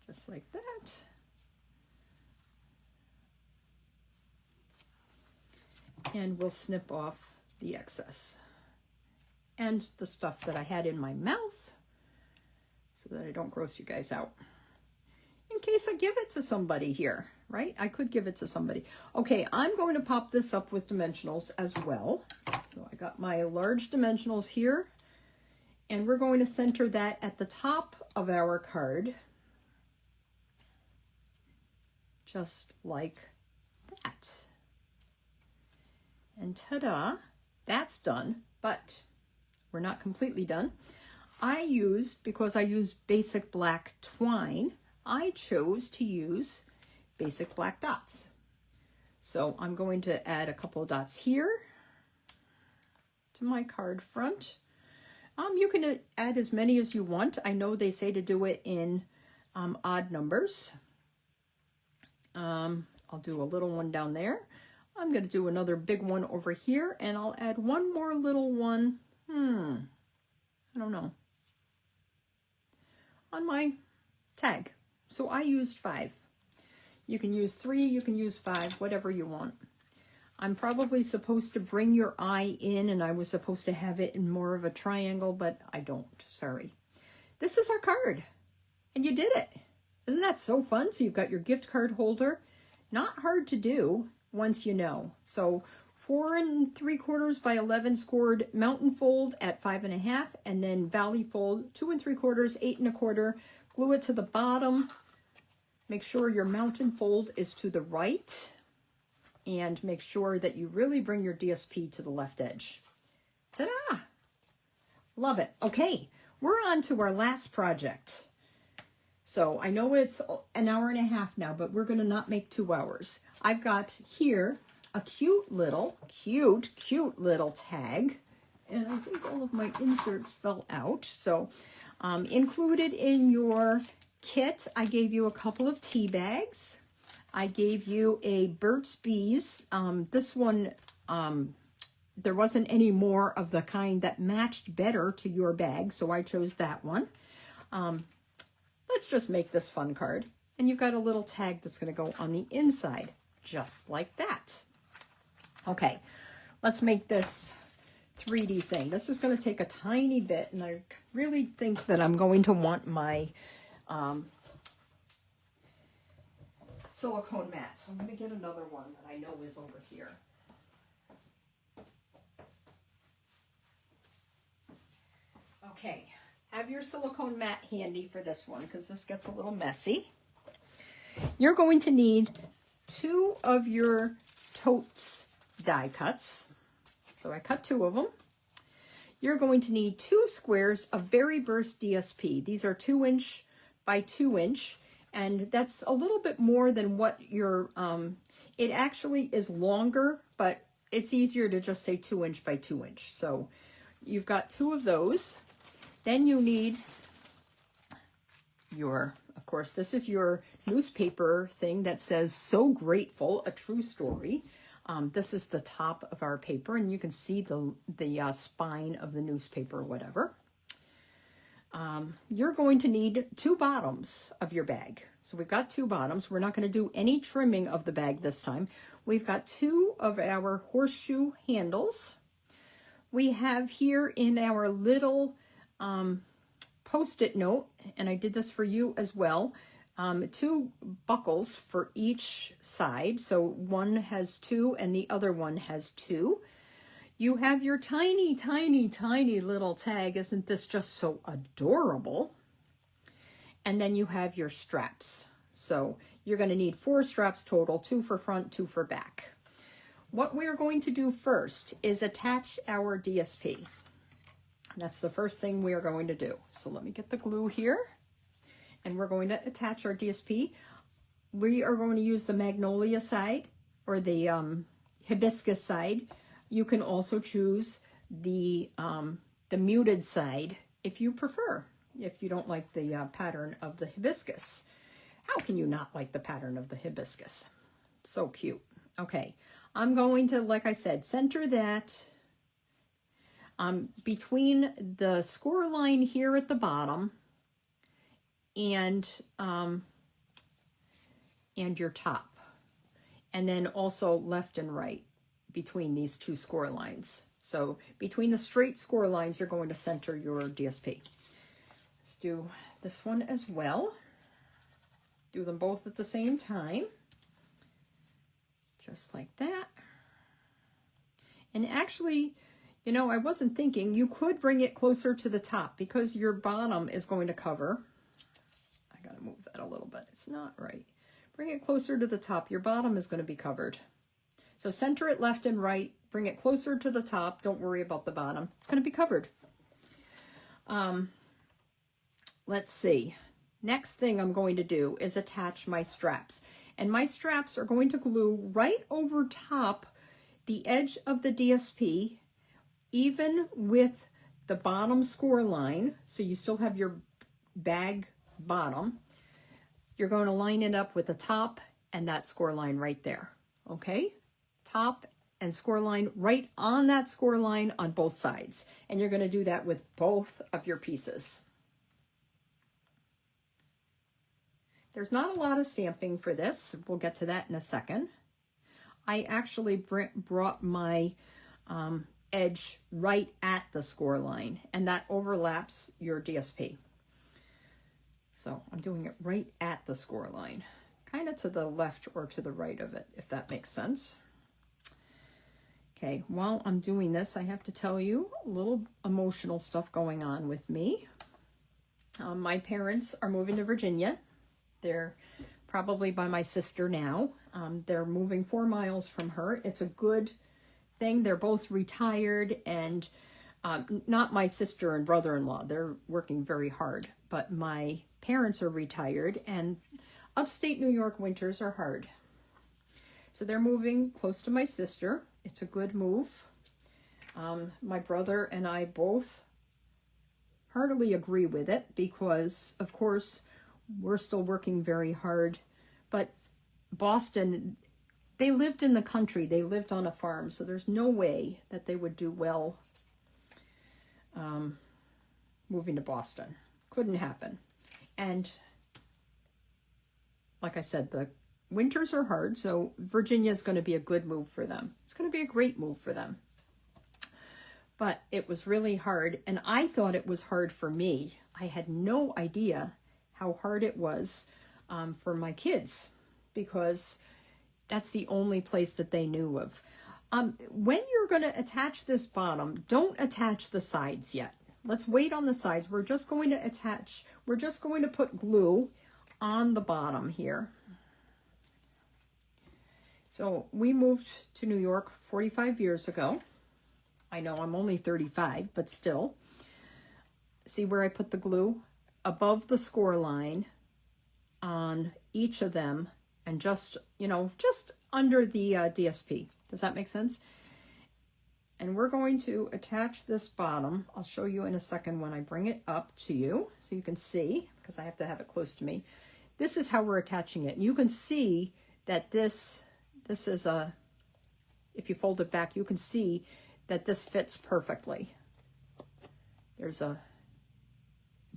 Speaker 1: just like that. And we'll snip off the excess and the stuff that I had in my mouth so that I don't gross you guys out, in case I give it to somebody here. right? I could give it to somebody. Okay, I'm going to pop this up with dimensionals as well. So I got my large dimensionals here, and we're going to center that at the top of our card, just like that. And ta-da, that's done, but we're not completely done. Because I use basic black twine, I chose to use basic black dots. So I'm going to add a couple of dots here to my card front. You can add as many as you want. I know they say to do it in odd numbers. I'll do a little one down there. I'm going to do another big one over here, and I'll add one more little one. I don't know. On my tag. So I used 5. You can use 3, you can use 5, whatever you want. I'm probably supposed to bring your eye in, and I was supposed to have it in more of a triangle, but I don't, sorry. This is our card, and you did it. Isn't that so fun? So you've got your gift card holder. Not hard to do once you know. So 4 3/4 by 11 scored mountain fold at 5.5, and then valley fold 2 3/4, 8 1/4. Glue it to the bottom. Make sure your mountain fold is to the right, and make sure that you really bring your DSP to the left edge. Ta-da! Love it. Okay, we're on to our last project. So I know it's an hour and a half now, but we're going to not make 2 hours. I've got here a cute little tag, and I think all of my inserts fell out. So included in your kit, I gave you a couple of tea bags. I gave you a Burt's Bees. This one, there wasn't any more of the kind that matched better to your bag, so I chose that one. Let's just make this fun card. And you've got a little tag that's going to go on the inside, just like that. Okay, let's make this 3D thing. This is going to take a tiny bit, and I really think that I'm going to want my silicone mat. So I'm going to get another one that I know is over here. Okay, have your silicone mat handy for this one, because this gets a little messy. You're going to need 2 of your totes die cuts. So I cut 2 of them. You're going to need 2 squares of Berry Burst DSP. These are 2 inch by 2 inch, and that's a little bit more than what your, it actually is longer, but it's easier to just say 2 inch by 2 inch. So you've got 2 of those. Then you need your, of course, this is your newspaper thing that says "So Grateful, a True Story." This is the top of our paper, and you can see the spine of the newspaper or whatever. You're going to need 2 bottoms of your bag. So we've got 2 bottoms. We're not going to do any trimming of the bag this time. We've got 2 of our horseshoe handles. We have here in our little Post-it note, and I did this for you as well, 2 buckles for each side. So one has 2 and the other one has 2. You have your tiny, tiny, tiny little tag. Isn't this just so adorable? And then you have your straps. So you're going to need 4 straps total, 2 for front, 2 for back. What we're going to do first is attach our DSP. That's the first thing we are going to do. So let me get the glue here, and we're going to attach our DSP. We are going to use the magnolia side or the hibiscus side. You can also choose the muted side if you prefer, if you don't like the pattern of the hibiscus. How can you not like the pattern of the hibiscus? So cute. Okay, I'm going to, like I said, center that between the score line here at the bottom and your top, and then also left and right between these 2 score lines. So between the straight score lines, you're going to center your DSP. Let's do this one as well. Do them both at the same time. Just like that. And actually, you know, I wasn't thinking, you could bring it closer to the top because your bottom is going to cover. I gotta move that a little bit. It's not right. Bring it closer to the top. Your bottom is going to be covered. So center it left and right. Bring it closer to the top. Don't worry about the bottom. It's going to be covered. Let's see. Next thing I'm going to do is attach my straps. And my straps are going to glue right over top the edge of the DSP, even with the bottom score line. So you still have your bag bottom. You're going to line it up with the top and that score line right there. Okay? Top and score line right on that score line on both sides. And you're going to do that with both of your pieces. There's not a lot of stamping for this. We'll get to that in a second. I actually brought my edge right at the score line, and that overlaps your DSP. So I'm doing it right at the score line, kind of to the left or to the right of it, if that makes sense. Okay, while I'm doing this, I have to tell you a little emotional stuff going on with me. My parents are moving to Virginia. They're probably by my sister now. They're moving 4 miles from her. It's a good thing. They're both retired, and not my sister and brother-in-law. They're working very hard, but my parents are retired, and upstate New York winters are hard. So they're moving close to my sister. It's a good move. My brother and I both heartily agree with it because, of course, we're still working very hard. But Boston, they lived in the country. They lived on a farm, so there's no way that they would do well moving to Boston. Couldn't happen. And like I said, the winters are hard, so Virginia is going to be a good move for them. It's going to be a great move for them. But it was really hard, and I thought it was hard for me. I had no idea how hard it was for my kids, because that's the only place that they knew of. When you're going to attach this bottom, don't attach the sides yet. Let's wait on the sides. We're just going to put glue on the bottom here. So we moved to New York 45 years ago. I know I'm only 35, but still. See where I put the glue? Above the score line on each of them, and just under the DSP. Does that make sense? And we're going to attach this bottom. I'll show you in a second when I bring it up to you so you can see, because I have to have it close to me. This is how we're attaching it. And you can see that this is if you fold it back, you can see that this fits perfectly.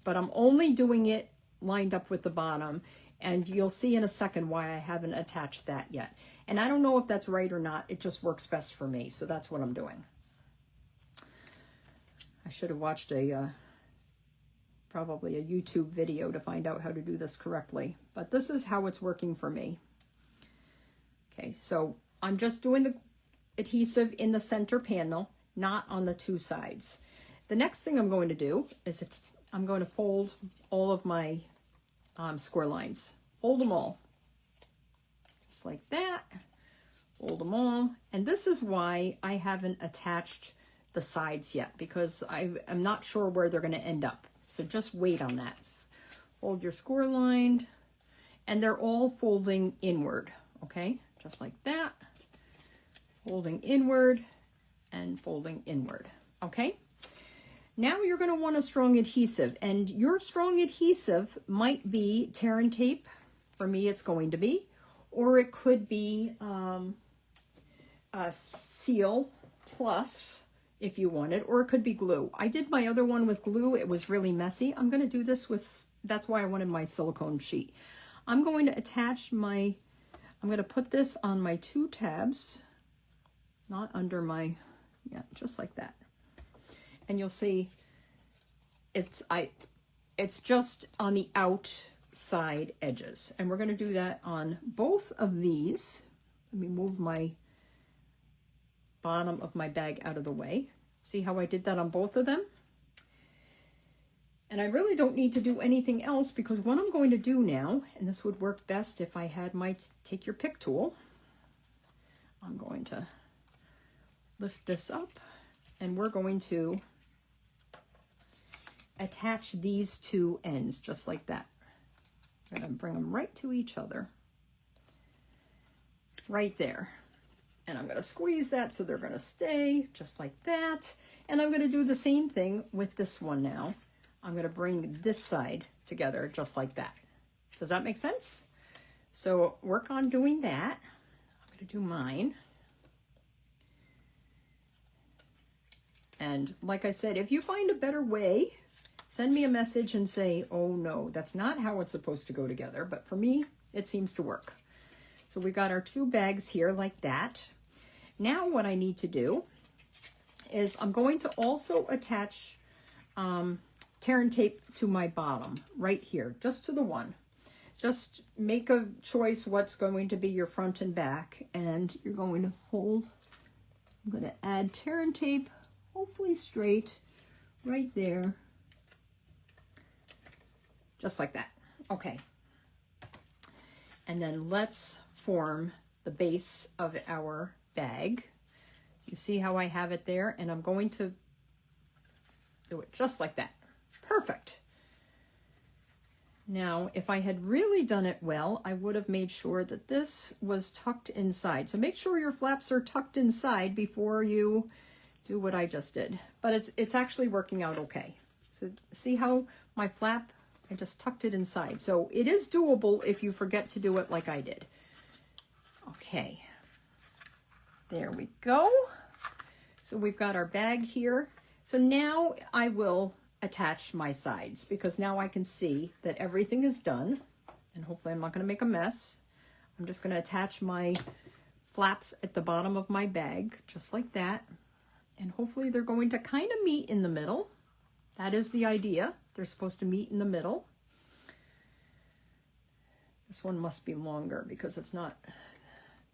Speaker 1: But I'm only doing it lined up with the bottom, and you'll see in a second why I haven't attached that yet. And I don't know if that's right or not. It just works best for me, so that's what I'm doing. I should have watched probably a YouTube video to find out how to do this correctly, but this is how it's working for me. Okay, so I'm just doing the adhesive in the center panel, not on the two sides. The next thing I'm going to do is I'm going to fold all of my score lines. Fold them all. Just like that. Fold them all. And this is why I haven't attached the sides yet, because I'm not sure where they're going to end up. So just wait on that. Fold your score line, and they're all folding inward. Okay, just like that. Folding inward and folding inward. Okay. Now you're going to want a strong adhesive, and your strong adhesive might be tear and tape. For me, it's going to be, or it could be a Seal Plus if you want it, or it could be glue. I did my other one with glue. It was really messy. I'm going to do this with, that's why I wanted my silicone sheet. I'm going to attach I'm going to put this on my 2 tabs, not under my, just like that. And you'll see it's just on the outside edges. And we're going to do that on both of these. Let me move my bottom of my bag out of the way. See how I did that on both of them? And I really don't need to do anything else, because what I'm going to do now, and this would work best if I had my take your pick tool, I'm going to lift this up and we're going to attach these two ends just like that. I'm going to bring them right to each other, right there. And I'm going to squeeze that so they're going to stay just like that. And I'm going to do the same thing with this one now. I'm going to bring this side together just like that. Does that make sense? So work on doing that. I'm going to do mine. And like I said, if you find a better way, send me a message and say, oh no, that's not how it's supposed to go together. But for me, it seems to work. So we got our two bags here like that. Now what I need to do is I'm going to also attach tear and tape to my bottom right here, just to the one. Just make a choice what's going to be your front and back, and you're going to hold. I'm going to add tear and tape, hopefully straight, right there, just like that. Okay. And then let's form the base of our bag. You see how I have it there? And I'm going to do it just like that. Perfect. Now, if I had really done it well, I would have made sure that this was tucked inside. So make sure your flaps are tucked inside before you do what I just did. But it's actually working out okay. So see how my flap, I just tucked it inside. So it is doable if you forget to do it like I did. Okay. There we go. So we've got our bag here. So now I will attach my sides, because now I can see that everything is done, and hopefully I'm not going to make a mess. I'm just going to attach my flaps at the bottom of my bag just like that, and hopefully they're going to kind of meet in the middle. That is the idea. They're supposed to meet in the middle. This one must be longer because it's not,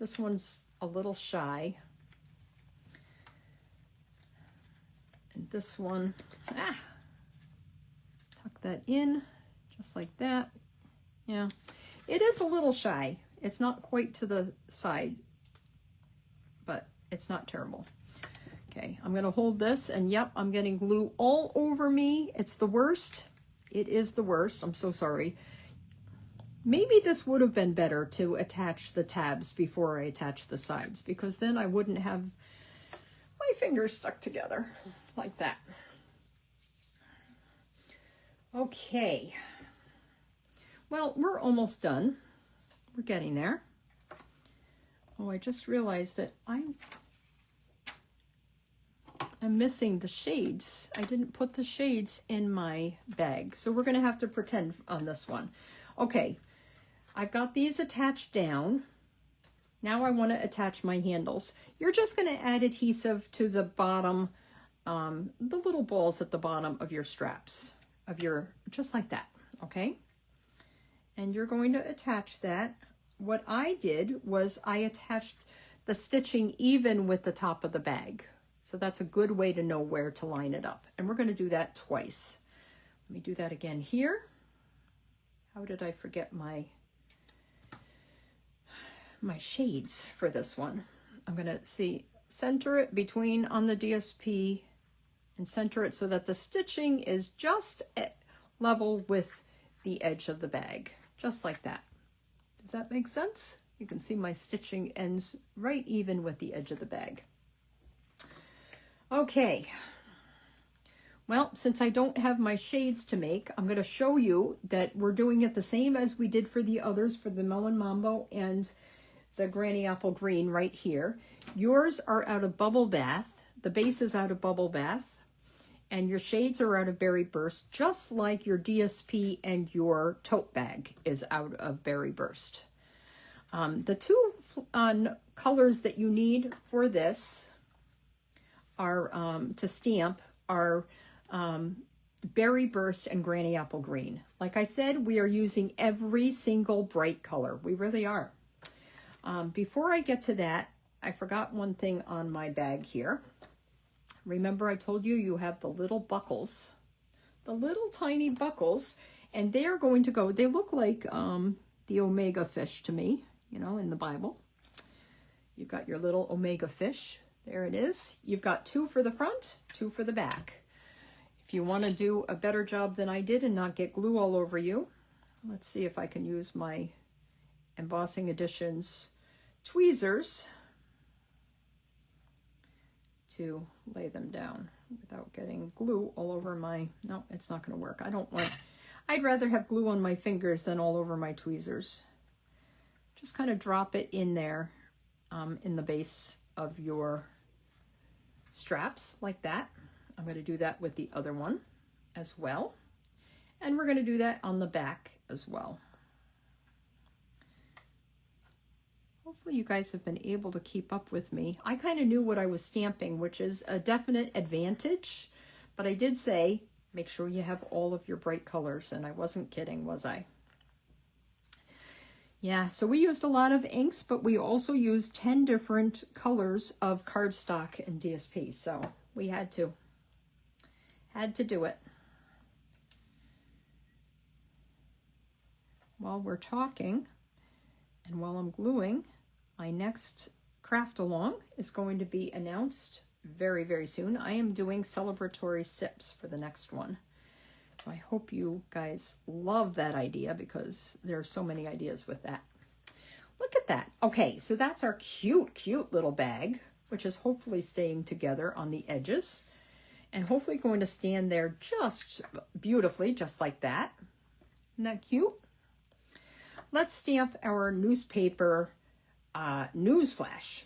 Speaker 1: this one's a little shy. And this one, tuck that in just like that. Yeah, it is a little shy. It's not quite to the side, but it's not terrible. Okay, I'm going to hold this, and yep, I'm getting glue all over me. It's the worst. It is the worst. I'm so sorry. Maybe this would have been better to attach the tabs before I attach the sides, because then I wouldn't have my fingers stuck together like that. Okay. Well, we're almost done. We're getting there. Oh, I just realized that I'm missing the shades. I didn't put the shades in my bag, so we're going to have to pretend on this one. Okay, I've got these attached down. Now I want to attach my handles. You're just going to add adhesive to the bottom, the little balls at the bottom of your straps, just like that, okay? And you're going to attach that. What I did was I attached the stitching even with the top of the bag. So that's a good way to know where to line it up. And we're going to do that twice. Let me do that again here. How did I forget my shades for this one? I'm going to center it between on the DSP and center it so that the stitching is just at level with the edge of the bag, just like that. Does that make sense? You can see my stitching ends right even with the edge of the bag. Okay, well, since I don't have my shades to make, I'm going to show you that we're doing it the same as we did for the others, for the Melon Mambo and the Granny Apple Green right here. Yours are out of Bubble Bath, the base is out of Bubble Bath, and your shades are out of Berry Burst, just like your DSP and your tote bag is out of Berry Burst. The two colors that you need for this are to stamp are Berry Burst and Granny Apple Green. Like I said, we are using every single bright color. We really are. Before I get to that, I forgot one thing on my bag here. Remember I told you you have the little buckles, the little tiny buckles, and they are going to go, they look like the omega fish to me, you know, in the Bible. You've got your little omega fish. There it is. You've got 2 for the front, 2 for the back. If you want to do a better job than I did and not get glue all over you, let's see if I can use my Embossing Editions tweezers to lay them down without getting glue all over my, no, it's not going to work. I'd rather have glue on my fingers than all over my tweezers. Just kind of drop it in there in the base of your straps like that. I'm going to do that with the other one as well. And we're going to do that on the back as well. Hopefully you guys have been able to keep up with me. I kind of knew what I was stamping, which is a definite advantage, but I did say, make sure you have all of your bright colors, and I wasn't kidding, was I? Yeah, so we used a lot of inks, but we also used 10 different colors of cardstock and DSP, so we had to do it. While we're talking, and while I'm gluing, my next craft along is going to be announced very, very soon. I am doing celebratory sips for the next one. So I hope you guys love that idea because there are so many ideas with that. Look at that. Okay, so that's our cute, cute little bag, which is hopefully staying together on the edges and hopefully going to stand there just beautifully, just like that. Isn't that cute? Let's stamp our newspaper newsflash.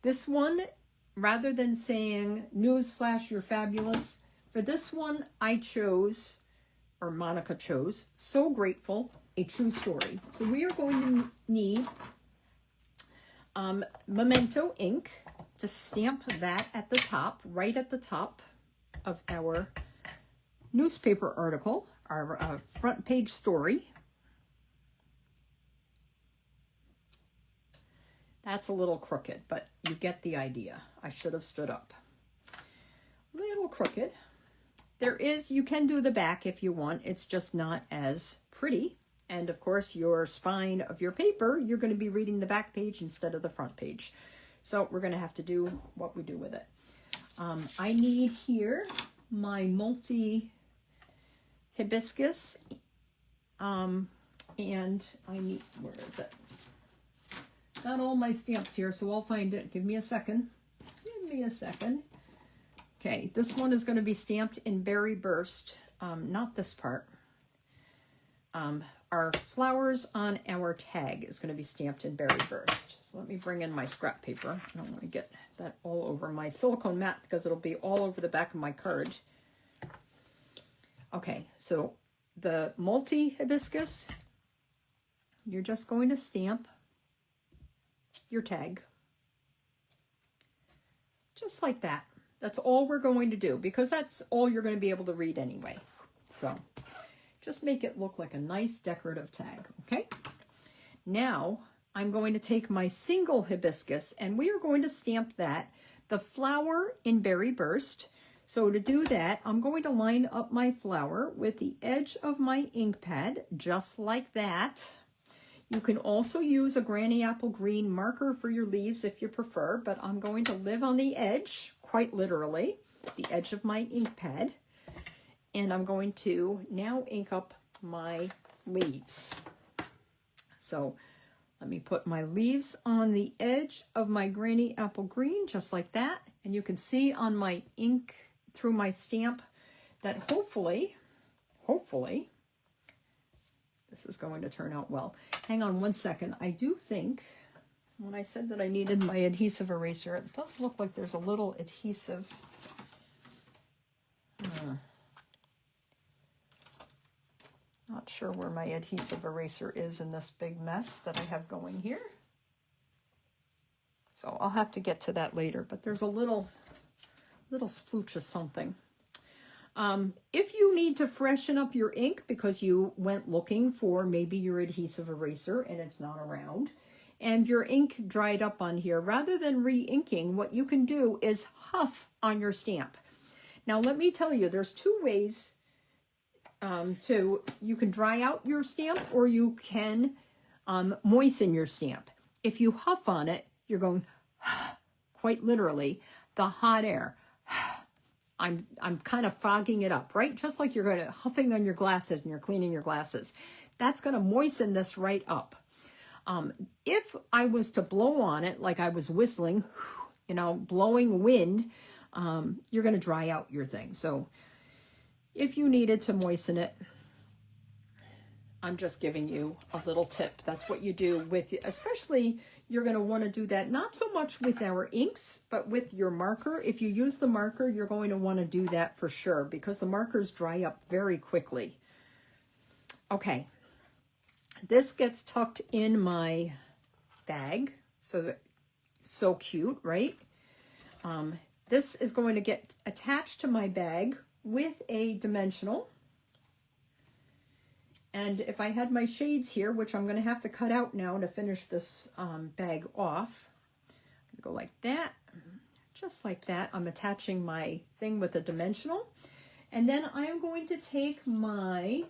Speaker 1: This one, rather than saying newsflash, you're fabulous, for this one I chose, or Monica chose, so grateful, a true story. So we are going to need Memento ink to stamp that at the top, right at the top of our newspaper article, our front page story. That's a little crooked, but you get the idea. I should have stood up. Little crooked. There is, you can do the back if you want. It's just not as pretty. And of course, your spine of your paper, you're going to be reading the back page instead of the front page. So we're going to have to do what we do with it. I need here my multi hibiscus. And I need, where is it? Got all my stamps here, so I'll find it. Give me a second. Give me a second. Okay, this one is going to be stamped in Berry Burst. Not this part. Our flowers on our tag is going to be stamped in Berry Burst. So let me bring in my scrap paper. I don't want to get that all over my silicone mat because it'll be all over the back of my card. Okay, so the multi-hibiscus, you're just going to stamp your tag. Just like that. That's all we're going to do because that's all you're going to be able to read anyway. So just make it look like a nice decorative tag, okay? Now I'm going to take my single hibiscus and we are going to stamp that, the flower in Berry Burst. So to do that, I'm going to line up my flower with the edge of my ink pad, just like that. You can also use a Granny Apple Green marker for your leaves if you prefer, but I'm going to live on the edge, quite literally, the edge of my ink pad. And I'm going to now ink up my leaves. So let me put my leaves on the edge of my Granny Apple Green, just like that. And you can see on my ink through my stamp that hopefully, this is going to turn out well. Hang on one second. I do think when I said that I needed my adhesive eraser, it does look like there's a little adhesive. Not sure where my adhesive eraser is in this big mess that I have going here. So I'll have to get to that later, but there's a little splooch of something. If you need to freshen up your ink because you went looking for maybe your adhesive eraser and it's not around, and your ink dried up on here. Rather than re-inking, what you can do is huff on your stamp. Now, let me tell you, there's two ways you can dry out your stamp, or you can moisten your stamp. If you huff on it, you're going, quite literally, the hot air. I'm kind of fogging it up, right? Just like you're going to huffing on your glasses and you're cleaning your glasses. That's going to moisten this right up. If I was to blow on it like I was whistling, you know, blowing wind, you're going to dry out your thing. So if you needed to moisten it, I'm just giving you a little tip. That's what you do with, especially you're going to want to do that, not so much with our inks, but with your marker. If you use the marker, you're going to want to do that for sure, because the markers dry up very quickly. Okay. This gets tucked in my bag. So cute, right? This is going to get attached to my bag with a dimensional. And if I had my shades here, which I'm going to have to cut out now to finish this bag off, I'm going to go like that, just like that. I'm attaching my thing with a dimensional. And then I am going to take my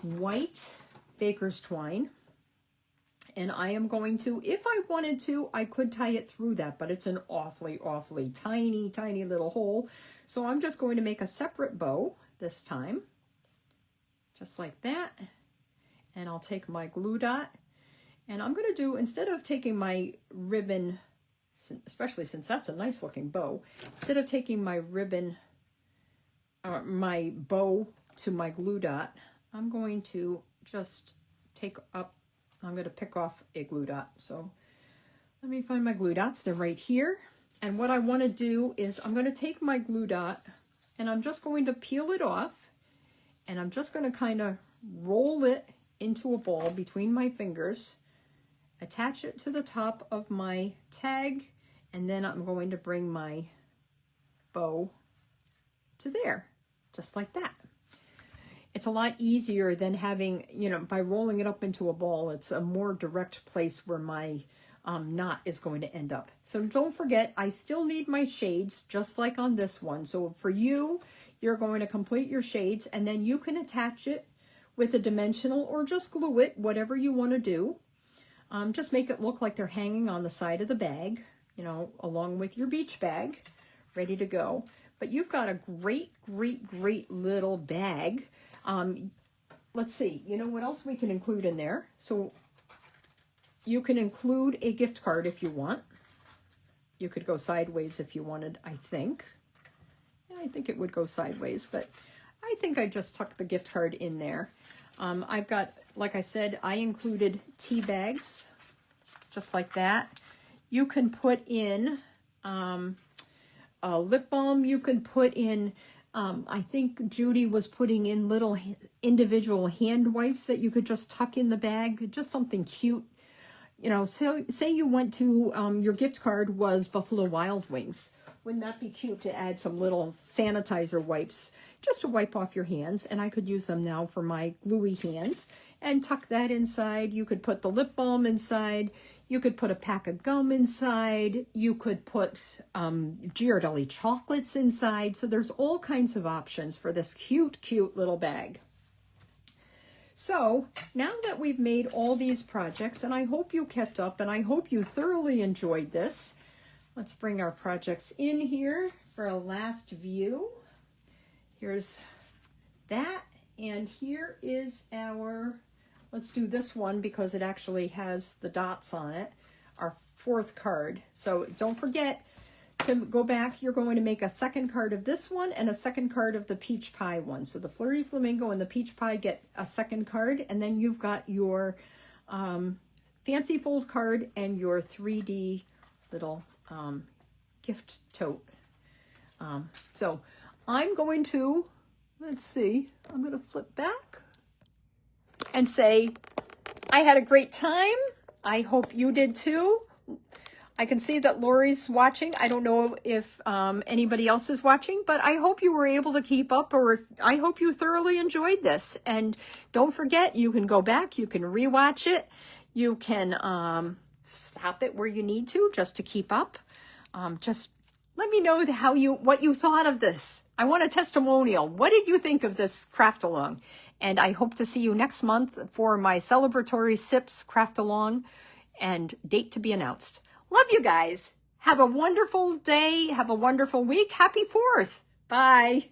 Speaker 1: white baker's twine, and I am going to, if I wanted to, I could tie it through that, but it's an awfully, awfully tiny, tiny little hole. So I'm just going to make a separate bow this time. Just like that. And I'll take my glue dot, and I'm going to do, instead of taking my ribbon, especially since that's a nice looking bow, instead of taking my ribbon, or my bow to my glue dot, I'm going to just I'm going to pick off a glue dot. So let me find my glue dots. They're right here. And what I want to do is I'm going to take my glue dot, and I'm just going to peel it off. And I'm just going to kind of roll it into a ball between my fingers, attach it to the top of my tag, and then I'm going to bring my bow to there, just like that. It's a lot easier than having, you know, by rolling it up into a ball, it's a more direct place where my knot is going to end up. So don't forget, I still need my shades, just like on this one. So for you, you're going to complete your shades, and then you can attach it with a dimensional or just glue it, whatever you want to do. Just make it look like they're hanging on the side of the bag, you know, along with your beach bag, ready to go. But you've got a great, great, great little bag. Let's see, you know what else we can include in there? So you can include a gift card if you want. You could go sideways if you wanted, I think. I think it would go sideways, but I think I just tucked the gift card in there. I've got, like I said, I included tea bags, just like that. You can put in a lip balm. You can put in, I think Judy was putting in little individual hand wipes that you could just tuck in the bag, just something cute. You know, so say you went to, your gift card was Buffalo Wild Wings. Wouldn't that be cute to add some little sanitizer wipes just to wipe off your hands? And I could use them now for my gluey hands and tuck that inside. You could put the lip balm inside. You could put a pack of gum inside. You could put Ghirardelli chocolates inside. So there's all kinds of options for this cute, cute little bag. So now that we've made all these projects, and I hope you kept up and I hope you thoroughly enjoyed this, let's bring our projects in here for a last view. Here's that, and here is our, let's do this one because it actually has the dots on it, our fourth card. So don't forget to go back. You're going to make a second card of this one and a second card of the peach pie one. So the Flirty Flamingo and the peach pie get a second card, and then you've got your fancy fold card and your 3D little gift tote. So I'm going to, let's see, I'm going to flip back and say, I had a great time. I hope you did too. I can see that Lori's watching. I don't know if anybody else is watching, but I hope you were able to keep up, or I hope you thoroughly enjoyed this. And don't forget, you can go back, you can rewatch it, you can stop it where you need to just to keep up. Just let me know what you thought of this. I want a testimonial. What did you think of this craft along? And I hope to see you next month for my celebratory Sips craft along, and date to be announced. Love you guys. Have a wonderful day. Have a wonderful week. Happy 4th. Bye.